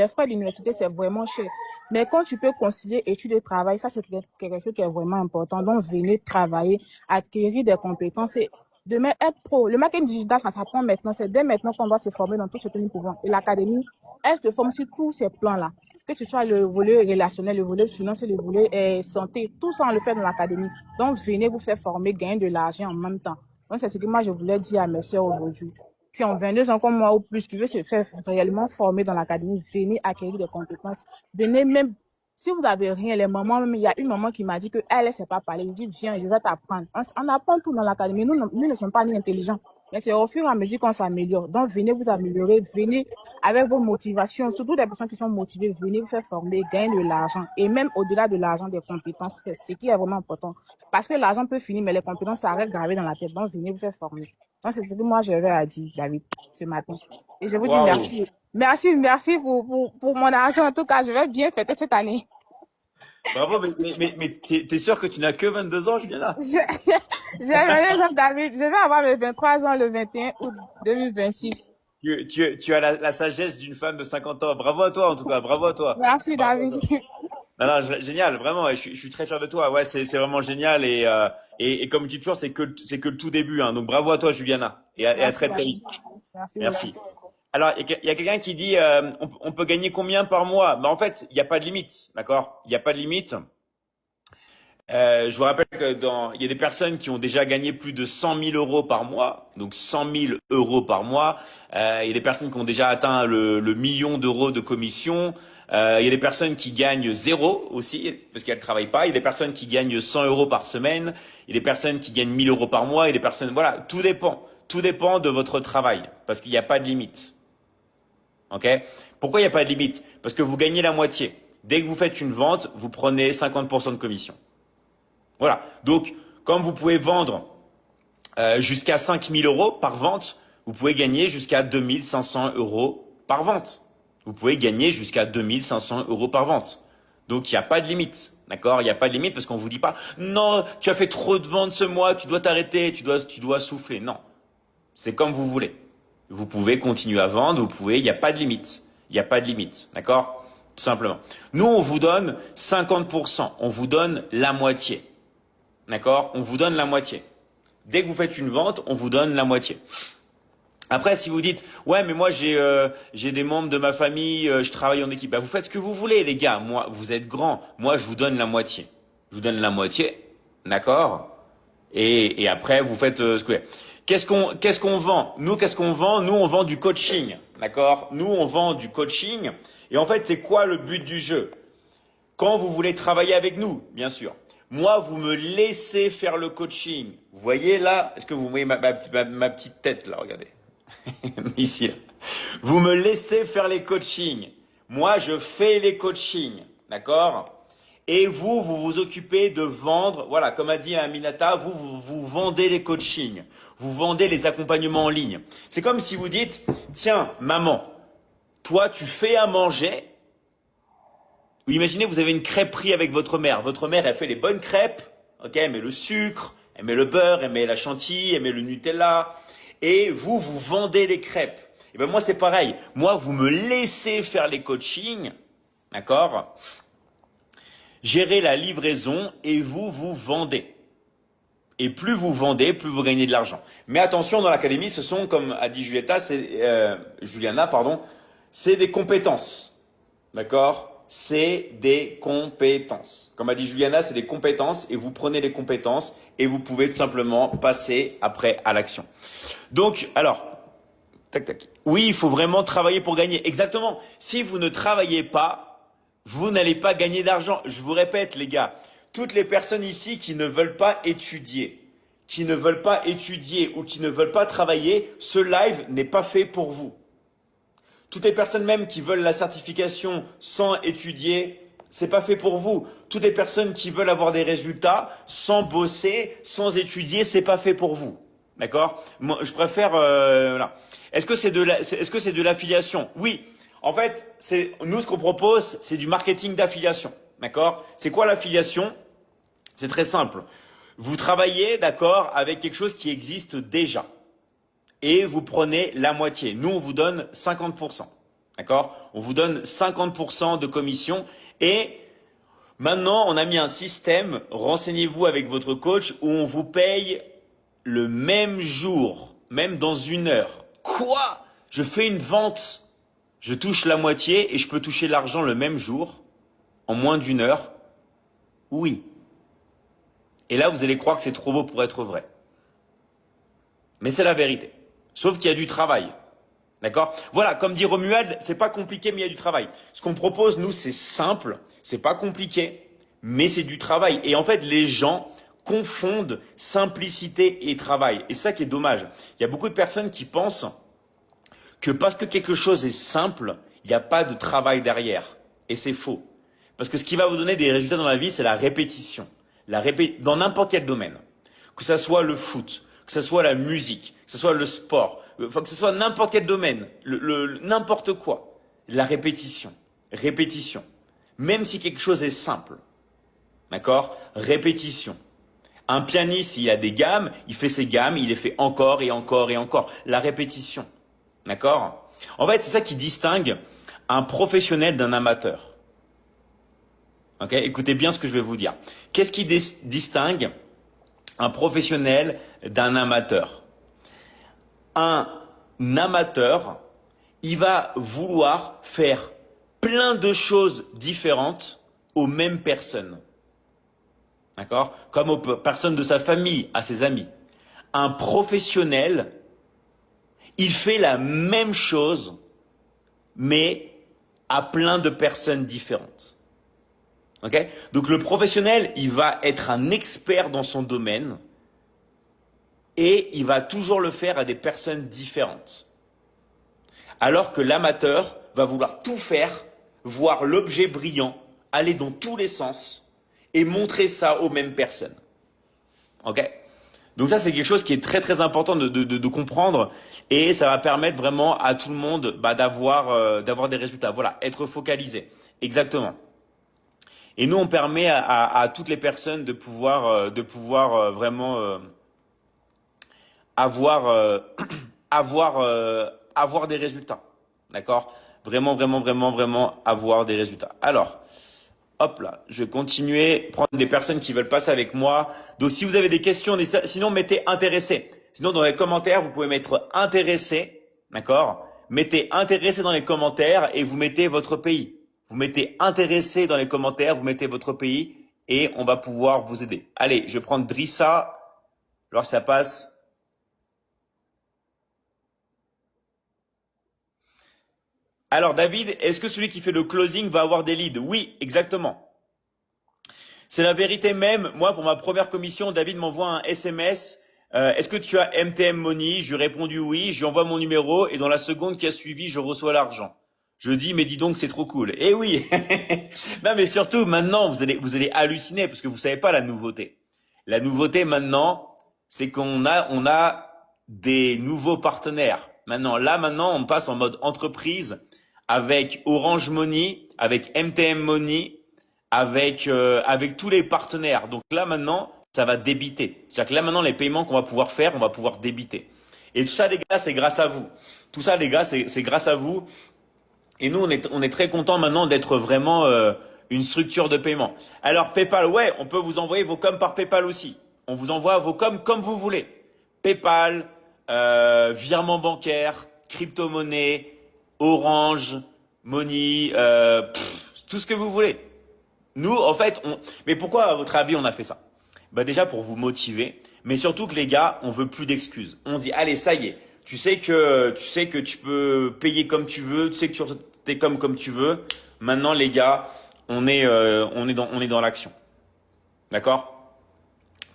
frais de l'université, c'est vraiment cher. Mais quand tu peux concilier études et travail, ça, c'est quelque chose qui est vraiment important. Donc, venez travailler, acquérir des compétences et Demain, être pro. Le marketing digital, ça s'apprend maintenant. C'est dès maintenant qu'on doit se former dans tout ce que nous pouvons. Et l'académie, elle se forme sur tous ces plans-là. Que ce soit le volet relationnel, le volet financier, le volet santé, tout ça, on le fait dans l'académie. Donc, venez vous faire former, gagner de l'argent en même temps. Donc, c'est ce que moi, je voulais dire à mes sœurs aujourd'hui. Qui ont 22 ans comme moi ou plus, qui veulent se faire réellement former dans l'académie, venez acquérir des compétences. Venez même, si vous n'avez rien, les mamans, même, il y a une maman qui m'a dit qu'elle, elle ne sait pas parler. Je dis, viens, je vais t'apprendre. On apprend tout dans l'académie. Nous ne sommes pas ni intelligents. Mais c'est au fur et à mesure qu'on s'améliore. Donc, venez vous améliorer, venez avec vos motivations, surtout des personnes qui sont motivées, venez vous faire former, gagner de l'argent. Et même au-delà de l'argent, des compétences, c'est ce qui est vraiment important. Parce que l'argent peut finir, mais les compétences, ça reste gravé dans la tête. Donc, venez vous faire former. Donc, c'est ce que moi, j'avais à dire, David, ce matin. Et je vous dis Waouh. merci. Merci pour mon argent. En tout cas, je vais bien fêter cette année. Bravo, mais t'es sûr que tu n'as que 22 ans, Juliana? J'ai 22 ans, David. Je vais avoir mes 23 ans le 21 août 2026. Tu as la sagesse d'une femme de 50 ans. Bravo à toi, en tout cas. Bravo à toi. Merci, Bravo à David. toi. Non, non, génial, vraiment. Je suis très fier de toi. Ouais, c'est vraiment génial. Et comme je dis toujours, c'est que le tout début. Hein. Donc bravo à toi, Juliana. Et à Merci, très très David. vite. Merci Merci. beaucoup. Alors, il y a quelqu'un qui dit, on peut gagner combien par mois? En fait, il n'y a pas de limite, d'accord? Il n'y a pas de limite. Je vous rappelle que il y a des personnes qui ont déjà gagné plus de 100 000 euros par mois, donc 100 000 euros par mois. Il y a des personnes qui ont déjà atteint le million d'euros de commission. Il y a des personnes qui gagnent zéro aussi, parce qu'elles ne travaillent pas. Il y a des personnes qui gagnent 100 euros par semaine. Il y a des personnes qui gagnent 1000 euros par mois. Il y a des personnes, voilà, tout dépend. Tout dépend de votre travail, parce qu'il n'y a pas de limite. Ok? Pourquoi il n'y a pas de limite? Parce que vous gagnez la moitié. Dès que vous faites une vente, vous prenez 50% de commission. Voilà. Donc, comme vous pouvez vendre jusqu'à 5 000 euros par vente, vous pouvez gagner jusqu'à 2 500 euros par vente. Vous pouvez gagner jusqu'à 2 500 euros par vente. Donc, il n'y a pas de limite. D'accord? Il n'y a pas de limite parce qu'on vous dit pas, non, tu as fait trop de ventes ce mois, tu dois t'arrêter, tu dois souffler. Non. C'est comme vous voulez. Vous pouvez continuer à vendre, vous pouvez, il n'y a pas de limite. Il n'y a pas de limite. D'accord? Tout simplement. Nous, on vous donne 50%. On vous donne la moitié. D'accord? On vous donne la moitié. Dès que vous faites une vente, on vous donne la moitié. Après, si vous dites, ouais, mais moi j'ai des membres de ma famille, je travaille en équipe. Bah, vous faites ce que vous voulez, les gars. Moi, vous êtes grands. Moi, je vous donne la moitié. Je vous donne la moitié, d'accord? Et après, vous faites ce que vous voulez. Qu'est-ce qu'on vend? Nous, qu'est-ce qu'on vend? Nous, on vend du coaching, d'accord? Nous, on vend du coaching. Et en fait, c'est quoi le but du jeu? Quand vous voulez travailler avec nous, bien sûr. Moi, vous me laissez faire le coaching. Vous voyez là, est-ce que vous voyez ma petite tête là? Regardez. Ici. Là. Vous me laissez faire les coachings. Moi, je fais les coachings. D'accord? Et vous vous occupez de vendre. Voilà, comme a dit Aminata, vous vendez les coachings. Vous vendez les accompagnements en ligne. C'est comme si vous dites, tiens, maman, toi, tu fais à manger. Ou imaginez, vous avez une crêperie avec votre mère. Votre mère, elle fait les bonnes crêpes. Ok, elle met le sucre, elle met le beurre, elle met la chantilly, elle met le Nutella. Et vous vendez les crêpes. Et ben moi, c'est pareil. Moi, vous me laissez faire les coachings. D'accord? Gérer la livraison et vous vendez. Et plus vous vendez, plus vous gagnez de l'argent. Mais attention, dans l'académie, ce sont, comme a dit Juliana, c'est des compétences. D'accord? C'est des compétences. Comme a dit Juliana, c'est des compétences et vous prenez les compétences et vous pouvez tout simplement passer après à l'action. Donc, alors, tac, tac. Oui, il faut vraiment travailler pour gagner. Exactement. Si vous ne travaillez pas, vous n'allez pas gagner d'argent. Je vous répète, les gars, toutes les personnes ici qui ne veulent pas étudier, ou qui ne veulent pas travailler, ce live n'est pas fait pour vous. Toutes les personnes même qui veulent la certification sans étudier, c'est pas fait pour vous. Toutes les personnes qui veulent avoir des résultats sans bosser, sans étudier, c'est pas fait pour vous. D'accord? Moi, je préfère. Voilà. Est-ce que c'est de l'affiliation? Oui. En fait, nous ce qu'on propose, c'est du marketing d'affiliation. D'accord? C'est quoi l'affiliation? C'est très simple. Vous travaillez, d'accord, avec quelque chose qui existe déjà. Et vous prenez la moitié. Nous, on vous donne 50%. D'accord? On vous donne 50% de commission. Et maintenant, on a mis un système, renseignez-vous avec votre coach, où on vous paye le même jour, même dans 1 heure. Quoi? Je fais une vente, je touche la moitié et je peux toucher l'argent le même jour, en moins d'1 heure? Oui. Et là, vous allez croire que c'est trop beau pour être vrai. Mais c'est la vérité. Sauf qu'il y a du travail. D'accord? Voilà, comme dit Romuald, c'est pas compliqué, mais il y a du travail. Ce qu'on propose, nous, c'est simple, c'est pas compliqué, mais c'est du travail. Et en fait, les gens confondent simplicité et travail. Et c'est ça qui est dommage. Il y a beaucoup de personnes qui pensent que parce que quelque chose est simple, il n'y a pas de travail derrière. Et c'est faux. Parce que ce qui va vous donner des résultats dans la vie, c'est la répétition. Dans n'importe quel domaine. Que ça soit le foot, que ça soit la musique, que ça soit le sport, enfin, que ce soit n'importe quel domaine, n'importe quoi. La répétition. Répétition. Même si quelque chose est simple. D'accord? Répétition. Un pianiste, il a des gammes, il fait ses gammes, il les fait encore et encore et encore. La répétition. D'accord? En fait, c'est ça qui distingue un professionnel d'un amateur. Ok? Écoutez bien ce que je vais vous dire. Qu'est-ce qui distingue un professionnel d'un amateur? Un amateur, il va vouloir faire plein de choses différentes aux mêmes personnes. D'accord? Comme aux personnes de sa famille, à ses amis. Un professionnel, il fait la même chose, mais à plein de personnes différentes. Ok? Donc le professionnel, il va être un expert dans son domaine et il va toujours le faire à des personnes différentes. Alors que l'amateur va vouloir tout faire, voir l'objet brillant, aller dans tous les sens et montrer ça aux mêmes personnes. Ok? Donc ça, c'est quelque chose qui est très très important de comprendre et ça va permettre vraiment à tout le monde d'avoir des résultats. Voilà, être focalisé. Exactement. Et nous, on permet à toutes les personnes de pouvoir vraiment avoir avoir des résultats. D'accord? Vraiment, vraiment, vraiment, vraiment avoir des résultats. Alors, hop là, je vais continuer, prendre des personnes qui veulent passer avec moi. Donc, si vous avez des questions, sinon mettez intéressé. Sinon, dans les commentaires, vous pouvez mettre intéressé. D'accord? Mettez intéressé dans les commentaires et vous mettez votre pays. Vous mettez intéressé dans les commentaires, vous mettez votre pays et on va pouvoir vous aider. Allez, je vais prendre Drissa. Alors, ça passe. Alors, David, est-ce que celui qui fait le closing va avoir des leads? Oui, exactement. C'est la vérité même. Moi, pour ma première commission, David m'envoie un SMS. Est-ce que tu as MTM Money? Je lui ai répondu oui. Je lui envoie mon numéro et dans la seconde qui a suivi, je reçois l'argent. Je dis, mais dis donc, c'est trop cool. Eh oui. Non, mais surtout, maintenant, vous allez halluciner parce que vous savez pas la nouveauté. La nouveauté maintenant, c'est on a des nouveaux partenaires. Maintenant, on passe en mode entreprise avec Orange Money, avec MTM Money, avec tous les partenaires. Donc là maintenant, ça va débiter. C'est-à-dire que là maintenant, les paiements qu'on va pouvoir faire, on va pouvoir débiter. Et tout ça, les gars, c'est grâce à vous. Tout ça, les gars, c'est grâce à vous. Et nous, on est très contents maintenant d'être vraiment une structure de paiement. Alors PayPal, ouais, on peut vous envoyer vos coms par PayPal aussi. On vous envoie vos coms comme vous voulez. PayPal, virement bancaire, crypto-monnaie, Orange, Money, tout ce que vous voulez. Nous, en fait, mais pourquoi, à votre avis, on a fait ça? Bah déjà pour vous motiver, mais surtout que les gars, on veut plus d'excuses. On se dit, allez, ça y est, tu sais que tu peux payer comme tu veux, tu sais que tu t'es comme tu veux. Maintenant, les gars, on est dans l'action. D'accord?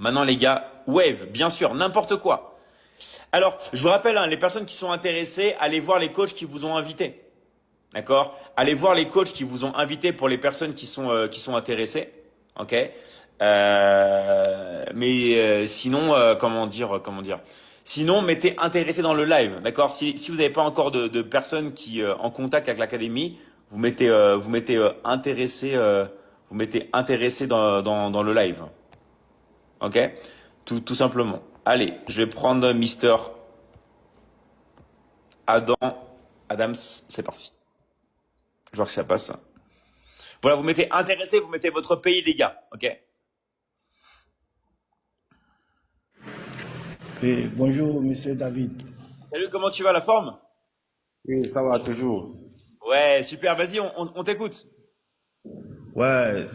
Maintenant, les gars, Wave, bien sûr, n'importe quoi. Alors, je vous rappelle, hein, les personnes qui sont intéressées, allez voir les coachs qui vous ont invités. D'accord? Allez voir les coachs qui vous ont invités pour les personnes qui sont intéressées. Ok? Sinon, comment dire? Sinon, mettez intéressé dans le live. D'accord? Si vous n'avez pas encore de personnes qui en contact avec l'académie, vous mettez intéressé, vous mettez intéressé dans le live. Ok? Tout simplement. Allez, je vais prendre Mister Adams. C'est parti. Je vois que ça passe. Voilà, vous mettez intéressé, vous mettez votre pays, les gars. Ok? Oui, bonjour, monsieur David. Salut, comment tu vas, la forme? Oui, ça va toujours. Ouais, super, vas-y, on t'écoute. Ouais,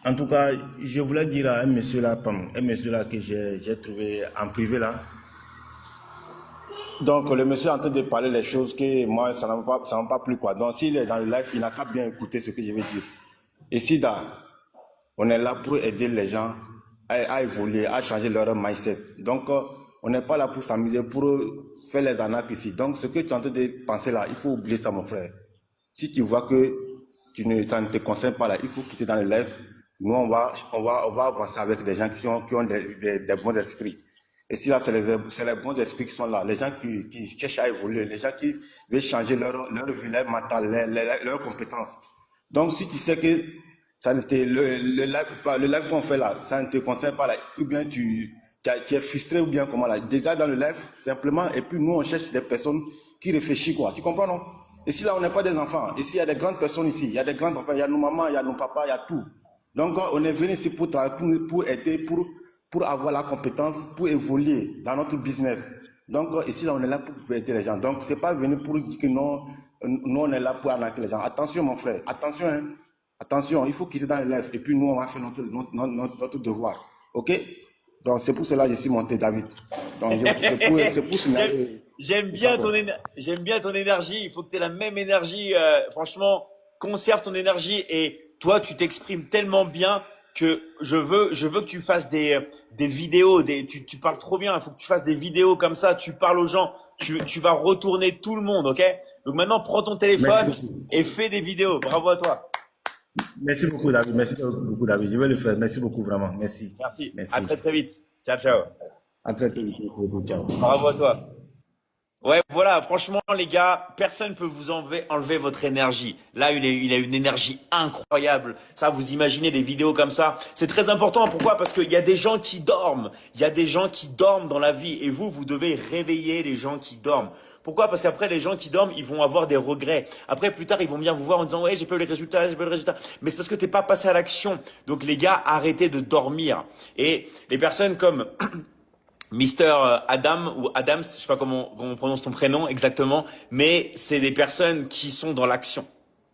en tout cas, je voulais dire à un monsieur là, un monsieur là que j'ai trouvé en privé là. Donc, le monsieur est en train de parler les choses que moi, ça ne m'a pas plu quoi. Donc, s'il est dans le live, il n'a qu'à bien écouter ce que je vais dire. Et si là, on est là pour aider les gens à évoluer, à changer leur mindset. Donc, on n'est pas là pour s'amuser, pour faire les arnaques ici. Donc, ce que tu es en train de penser là, il faut oublier ça, mon frère. Si tu vois que ça ne te concerne pas là, il faut quitter dans le live. Nous, on va avancer avec des gens qui ont des bons esprits. Et si là, c'est les bons esprits qui sont là, les gens qui cherchent à évoluer, les gens qui veulent changer leur vie, leur mental, leurs compétences. Donc, si tu sais que ça ne te, le live qu'on fait là, ça ne te concerne pas là, ou bien tu es frustré ou bien comment là, dégage dans le live simplement, et puis nous, on cherche des personnes qui réfléchissent quoi. Tu comprends, non? Et si là, on n'est pas des enfants, ici, il y a des grandes personnes ici, il y a des grands papas, il y a nos mamans, il y a nos papas, il y a tout. Donc, on est venu ici pour travailler, pour aider, pour avoir la compétence, pour évoluer dans notre business. Donc, ici, là, on est là pour aider les gens. Donc, c'est pas venu pour dire que non, nous, on est là pour arnaquer les gens. Attention, mon frère, attention, hein. Attention, il faut quitter dans les lèvres. Et puis, nous, on va faire notre devoir. OK? Donc, c'est pour cela que je suis monté, David. Donc, c'est pour J'aime, signaler j'aime ça, bien quoi. j'aime bien ton énergie. Il faut que tu aies la même énergie. Franchement, conserve ton énergie et toi, tu t'exprimes tellement bien que je veux que tu fasses des vidéos. Tu parles trop bien. Il faut que tu fasses des vidéos comme ça. Tu parles aux gens. Tu vas retourner tout le monde, ok? Donc maintenant, prends ton Merci téléphone beaucoup. et fais des vidéos. Bravo à toi. Merci beaucoup, David. Merci beaucoup, David. Je vais le faire. Merci beaucoup, vraiment. Merci. Merci. À Merci. très très vite. Ciao, ciao. À très vite. Ciao. Bravo à toi. Ouais, voilà, franchement, les gars, personne ne peut vous enlever votre énergie. Là, il a une énergie incroyable. Ça, vous imaginez des vidéos comme ça. C'est très important. Pourquoi? Parce qu'il y a des gens qui dorment. Il y a des gens qui dorment dans la vie. Et vous devez réveiller les gens qui dorment. Pourquoi? Parce qu'après, les gens qui dorment, ils vont avoir des regrets. Après, plus tard, ils vont bien vous voir en disant, ouais, j'ai pas eu les résultats, j'ai pas eu le résultat. Mais c'est parce que t'es pas passé à l'action. Donc, les gars, arrêtez de dormir. Et les personnes comme Mister Adam ou Adams, je sais pas comment on prononce ton prénom exactement, mais c'est des personnes qui sont dans l'action.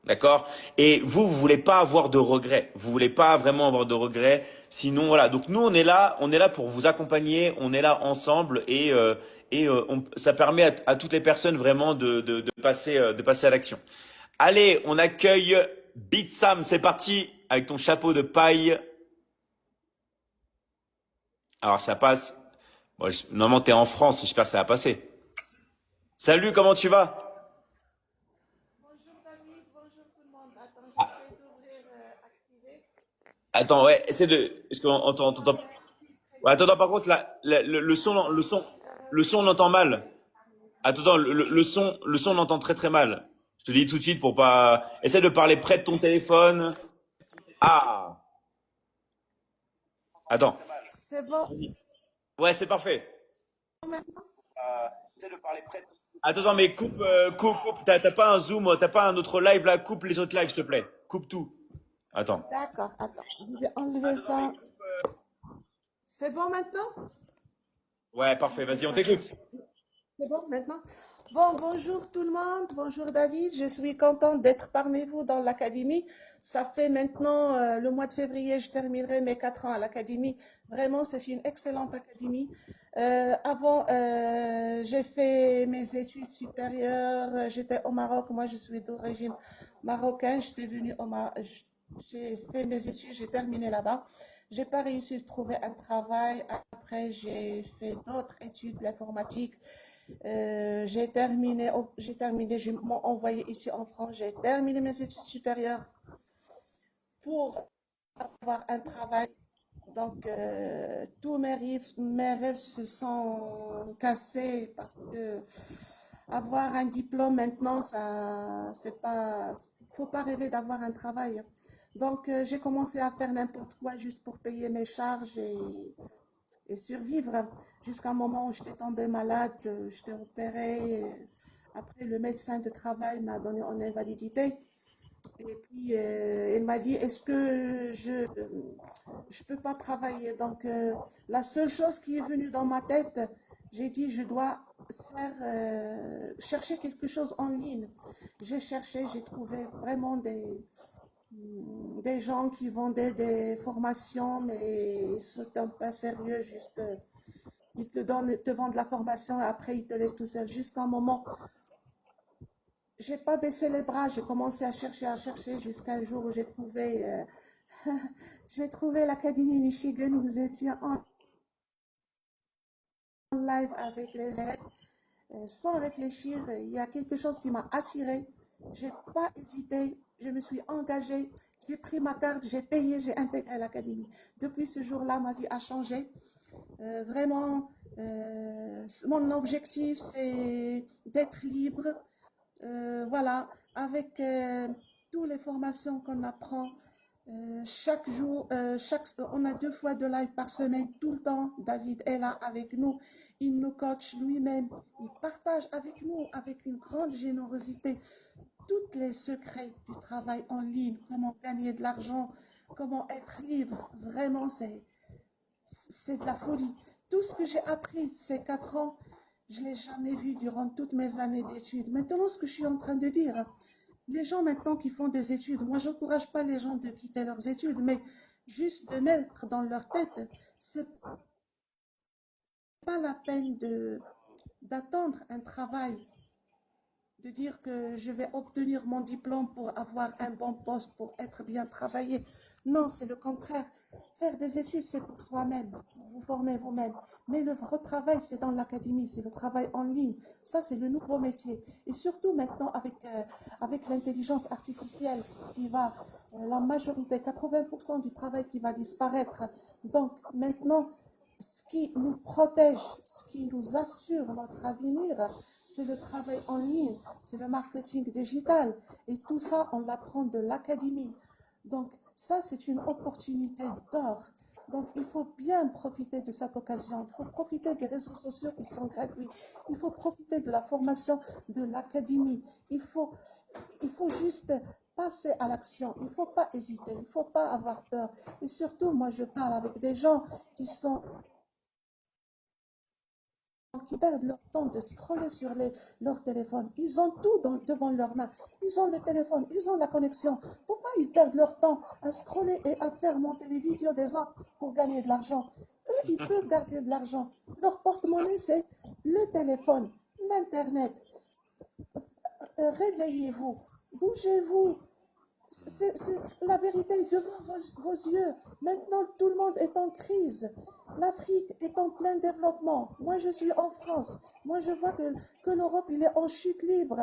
D'accord? Et vous voulez pas avoir de regrets. Vous voulez pas vraiment avoir de regrets. Sinon, voilà. Donc nous, on est là pour vous accompagner. On est là ensemble ça permet à toutes les personnes vraiment de passer à l'action. Allez, on accueille Beat Sam. C'est parti avec ton chapeau de paille. Alors ça passe. Bon, normalement, t'es en France, j'espère que ça va passer. Salut, comment tu vas? Bonjour David, bonjour tout le monde. Attends, Ah, j'essaie d'ouvrir, activer. attends, ouais, essaie de. Est-ce qu'on t'entend? Ouais, merci, très Ouais, bien. attends, attends, par contre, là, le son, on l'entend mal. Attends, le son, on l'entend très très mal. Je te dis tout de suite pour pas. Essaie de parler près de ton téléphone. Ah, attends. C'est bon Ouais, c'est parfait. maintenant? Attends, attends, mais coupe. T'as pas un zoom, t'as pas un autre live là. Coupe les autres lives, s'il te plaît. Coupe tout. Attends. D'accord, attends. Je vais enlever ça. C'est bon maintenant? Ouais, parfait. Vas-y, on t'écoute. C'est bon maintenant? Bon, bonjour tout le monde, bonjour David, je suis contente d'être parmi vous dans l'académie. Ça fait maintenant le mois de février, je terminerai mes 4 ans à l'académie. Vraiment, c'est une excellente académie. Avant, j'ai fait mes études supérieures, j'étais au Maroc, moi je suis d'origine marocaine, j'étais venue au Maroc, j'ai fait mes études, j'ai terminé là-bas. J'ai pas réussi à trouver un travail. Après, j'ai fait d'autres études, l'informatique. Je m'ai envoyé ici en France. J'ai terminé mes études supérieures pour avoir un travail. Donc, tous mes rêves se sont cassés parce que avoir un diplôme maintenant, ça, c'est pas, faut pas rêver d'avoir un travail. Donc, j'ai commencé à faire n'importe quoi juste pour payer mes charges et survivre jusqu'à un moment où j'étais tombée malade, j'étais opérée. Après, le médecin de travail m'a donné une invalidité. Et puis, elle m'a dit, est-ce que je peux pas travailler? Donc, la seule chose qui est venue dans ma tête, j'ai dit, je dois chercher quelque chose en ligne. J'ai cherché, j'ai trouvé vraiment des gens qui vendaient des formations, mais c'est un peu sérieux, juste, ils te vendent la formation et après ils te laissent tout seul. Jusqu'à un moment, j'ai pas baissé les bras, j'ai commencé à chercher jusqu'à un jour où j'ai trouvé l'Académie Michigan où vous étiez en live avec les élèves. Sans réfléchir, il y a quelque chose qui m'a attirée. J'ai pas hésité, je me suis engagée, j'ai pris ma carte, j'ai payé, j'ai intégré l'académie. Depuis ce jour-là, ma vie a changé. Vraiment, mon objectif, c'est d'être libre. Voilà, avec toutes les formations qu'on apprend, chaque jour, on a 2 fois de live par semaine, tout le temps. David est là avec nous. Il nous coach lui-même. Il partage avec nous, avec une grande générosité, tous les secrets du travail en ligne, comment gagner de l'argent, comment être libre. Vraiment, c'est de la folie. Tout ce que j'ai appris ces 4 ans, je ne l'ai jamais vu durant toutes mes années d'études. Maintenant, ce que je suis en train de dire, les gens maintenant qui font des études, moi, je n'encourage pas les gens de quitter leurs études, mais juste de mettre dans leur tête, c'est pas la peine d'attendre un travail, de dire que je vais obtenir mon diplôme pour avoir un bon poste, pour être bien travaillé. Non, c'est le contraire. Faire des études, c'est pour soi-même. Vous formez vous-même. Mais le vrai travail, c'est dans l'académie, c'est le travail en ligne. Ça, c'est le nouveau métier. Et surtout maintenant, avec l'intelligence artificielle qui va, la majorité, 80% du travail qui va disparaître. Donc, maintenant, ce qui nous protège, ce qui nous assure notre avenir, c'est le travail en ligne, c'est le marketing digital. Et tout ça, on l'apprend de l'académie. Donc, ça, c'est une opportunité d'or. Donc, il faut bien profiter de cette occasion. Il faut profiter des réseaux sociaux qui sont gratuits. Il faut profiter de la formation de l'académie. Il faut juste passer à l'action. Il ne faut pas hésiter. Il ne faut pas avoir peur. Et surtout, moi, je parle avec des gens qui perdent leur temps de scroller sur leur téléphone. Ils ont tout devant leurs mains. Ils ont le téléphone, ils ont la connexion. Pourquoi ils perdent leur temps à scroller et à faire monter les vidéos des autres pour gagner de l'argent? Eux, ils peuvent garder de l'argent. Leur porte-monnaie, c'est le téléphone, l'Internet. Réveillez-vous, bougez-vous. C'est la vérité devant vos yeux. Maintenant, tout le monde est en crise. L'Afrique est en plein développement. Moi, je suis en France. Moi, je vois que l'Europe, il est en chute libre.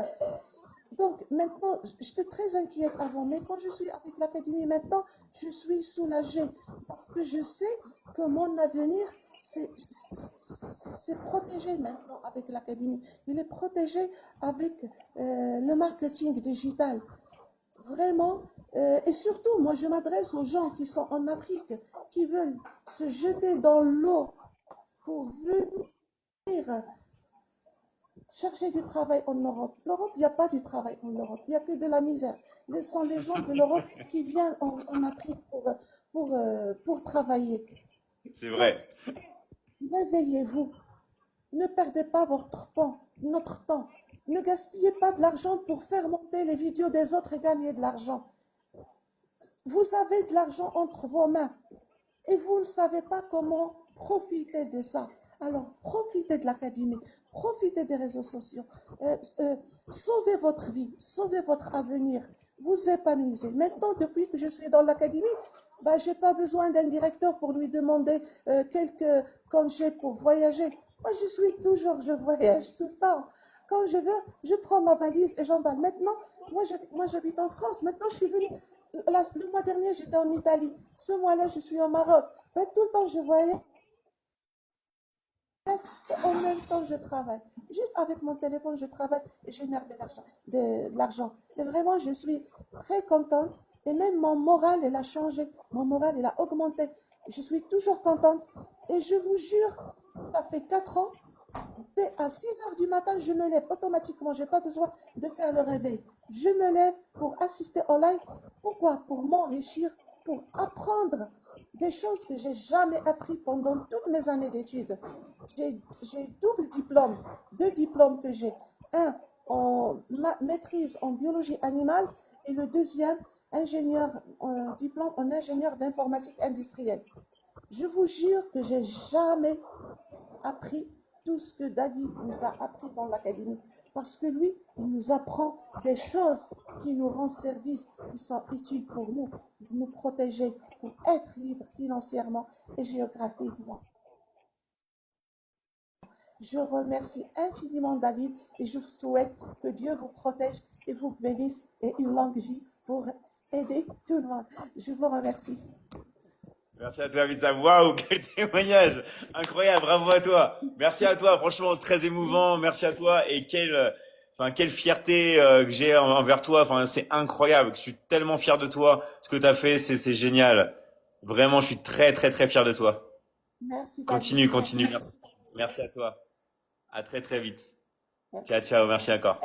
Donc, maintenant, j'étais très inquiète avant, mais quand je suis avec l'académie maintenant, je suis soulagée parce que je sais que mon avenir, c'est protégé maintenant avec l'académie. Il est protégé avec le marketing digital. Vraiment, et surtout, moi, je m'adresse aux gens qui sont en Afrique, qui veulent se jeter dans l'eau pour venir chercher du travail en Europe. L'Europe, il n'y a pas du travail en Europe, il n'y a que de la misère. Ce sont les gens de l'Europe qui viennent en Afrique pour travailler. C'est vrai. Donc, réveillez-vous. Ne perdez pas notre temps. Ne gaspillez pas de l'argent pour faire monter les vidéos des autres et gagner de l'argent. Vous avez de l'argent entre vos mains et vous ne savez pas comment profiter de ça. Alors, profitez de l'académie, profitez des réseaux sociaux, sauvez votre vie, sauvez votre avenir, vous épanouissez. Maintenant, depuis que je suis dans l'académie, je n'ai pas besoin d'un directeur pour lui demander quelques congés pour voyager. Moi, je voyage tout le temps. Quand je veux, je prends ma valise et j'emballe. Maintenant, moi j'habite en France. Maintenant, je suis venue. Le mois dernier, j'étais en Italie. Ce mois-là, je suis au Maroc. Mais tout le temps, je voyais. Et en même temps, je travaille. Juste avec mon téléphone, je travaille et je génère de l'argent. Et vraiment, je suis très contente. Et même mon moral, il a changé. Mon moral, il a augmenté. Je suis toujours contente. Et je vous jure, ça fait 4 ans. À 6 heures du matin, je me lève automatiquement. Je n'ai pas besoin de faire le réveil. Je me lève pour assister au live. Pourquoi? Pour m'enrichir, pour apprendre des choses que j'ai jamais appris pendant toutes mes années d'études. J'ai double diplôme, 2 diplômes que j'ai. Un en maîtrise en biologie animale et le deuxième ingénieur, diplôme en ingénieur d'informatique industrielle. Je vous jure que j'ai jamais appris tout ce que David nous a appris dans l'académie. Parce que lui, il nous apprend des choses qui nous rendent service, qui sont utiles pour nous protéger, pour être libres financièrement et géographiquement. Je remercie infiniment David et je vous souhaite que Dieu vous protège et vous bénisse et une longue vie pour aider tout le monde. Je vous remercie. Merci à toi, Vita. Waouh, quel témoignage! Incroyable, bravo à toi. Merci à toi, franchement, très émouvant. Merci à toi et quelle fierté que j'ai envers toi. Enfin, c'est incroyable. Je suis tellement fier de toi. Ce que tu as fait, c'est génial. Vraiment, je suis très, très, très fier de toi. Merci David. Continue, continue. Merci. Merci à toi. À très, très vite. Ciao, Merci. ciao. Merci encore.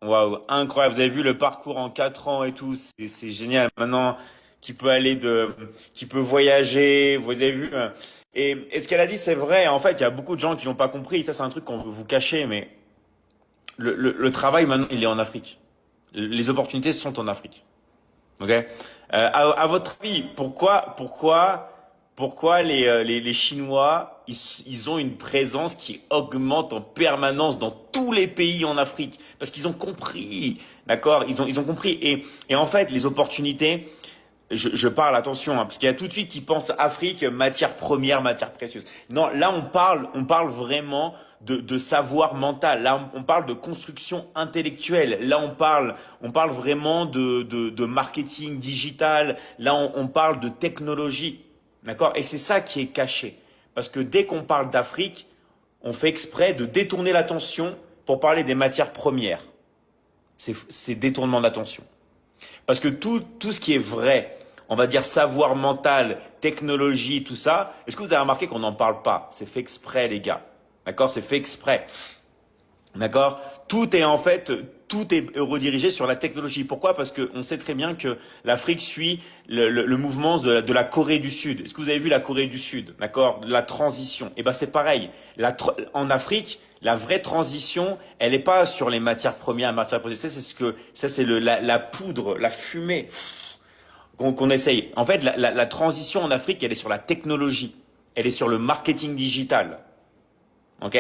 Waouh, incroyable. Vous avez vu le parcours en 4 ans et tout. C'est génial. Maintenant, qui peut voyager. Vous avez vu. Et ce qu'elle a dit, c'est vrai. En fait, il y a beaucoup de gens qui l'ont pas compris. Ça, c'est un truc qu'on veut vous cacher, mais le travail maintenant, il est en Afrique. Les opportunités sont en Afrique. Ok? À votre avis, pourquoi les Chinois, ils ont une présence qui augmente en permanence dans tous les pays en Afrique? Parce qu'ils ont compris, d'accord? Ils ont compris. Et en fait, les opportunités, je parle, attention, hein, parce qu'il y a tout de suite qui pensent Afrique, matière première, matière précieuse. Non, là on parle vraiment de savoir mental. Là on parle de construction intellectuelle. Là on parle vraiment de marketing digital. Là on parle de technologie, d'accord? Et c'est ça qui est caché, parce que dès qu'on parle d'Afrique, on fait exprès de détourner l'attention pour parler des matières premières. C'est détournement d'attention. Parce que tout ce qui est vrai, on va dire savoir mental, technologie, tout ça, est-ce que vous avez remarqué qu'on n'en parle pas? C'est fait exprès, les gars. D'accord? C'est fait exprès. D'accord? Tout est redirigé sur la technologie. Pourquoi? Parce qu'on sait très bien que l'Afrique suit le mouvement de la Corée du Sud. Est-ce que vous avez vu la Corée du Sud? D'accord? La transition. Eh ben, c'est pareil. En Afrique, la vraie transition, elle n'est pas sur les matières premières, matières premières. C'est la poudre, la fumée qu'on essaye. En fait, la transition en Afrique, elle est sur la technologie. Elle est sur le marketing digital. Ok?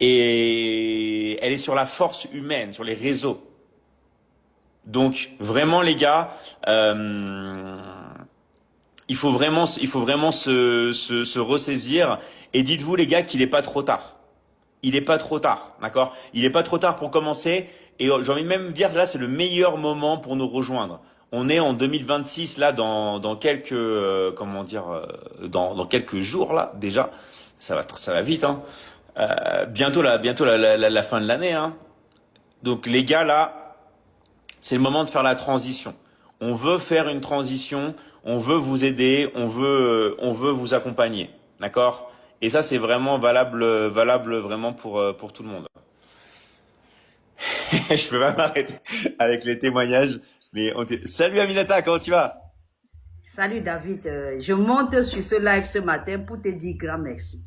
Et elle est sur la force humaine, sur les réseaux. Donc vraiment les gars, il faut vraiment se ressaisir et dites-vous les gars qu'il n'est pas trop tard. Il n'est pas trop tard, d'accord? Il n'est pas trop tard pour commencer et j'ai envie de même dire là c'est le meilleur moment pour nous rejoindre. On est en 2026 là dans quelques dans quelques jours là déjà. Ça va vite hein. Bientôt la fin de l'année hein. Donc les gars là, c'est le moment de faire la transition. On veut faire une transition, on veut vous aider, on veut vous accompagner, d'accord? Et ça c'est vraiment valable vraiment pour tout le monde. Je peux pas m'arrêter avec les témoignages, mais salut Aminata, comment tu vas? Salut David, je monte sur ce live ce matin pour te dire grand merci.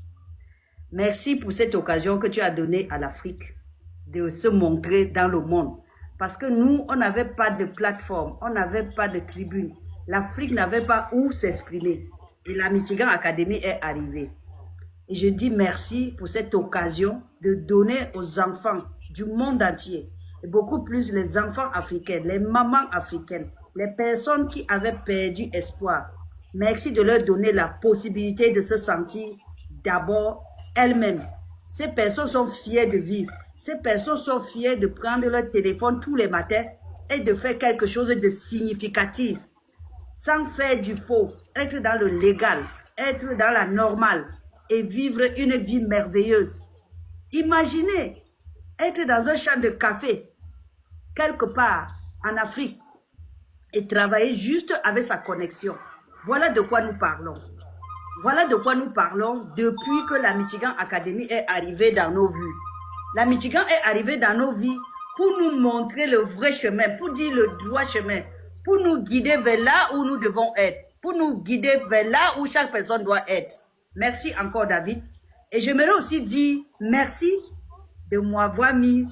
Merci pour cette occasion que tu as donnée à l'Afrique de se montrer dans le monde. Parce que nous, on n'avait pas de plateforme, on n'avait pas de tribune. L'Afrique n'avait pas où s'exprimer. Et la Michigan Academy est arrivée. Et je dis merci pour cette occasion de donner aux enfants du monde entier, et beaucoup plus les enfants africains, les mamans africaines, les personnes qui avaient perdu espoir. Merci de leur donner la possibilité de se sentir d'abord elles-mêmes. Ces personnes sont fières de vivre. Ces personnes sont fières de prendre leur téléphone tous les matins et de faire quelque chose de significatif, sans faire du faux, être dans le légal, être dans la normale et vivre une vie merveilleuse. Imaginez être dans un champ de café, quelque part en Afrique, et travailler juste avec sa connexion. Voilà de quoi nous parlons. Voilà de quoi nous parlons depuis que la Michigan Academy est arrivée dans nos vies. La Michigan est arrivée dans nos vies pour nous montrer le vrai chemin, pour dire le droit chemin, pour nous guider vers là où nous devons être, pour nous guider vers là où chaque personne doit être. Merci encore, David. Et j'aimerais aussi dire merci de m'avoir mis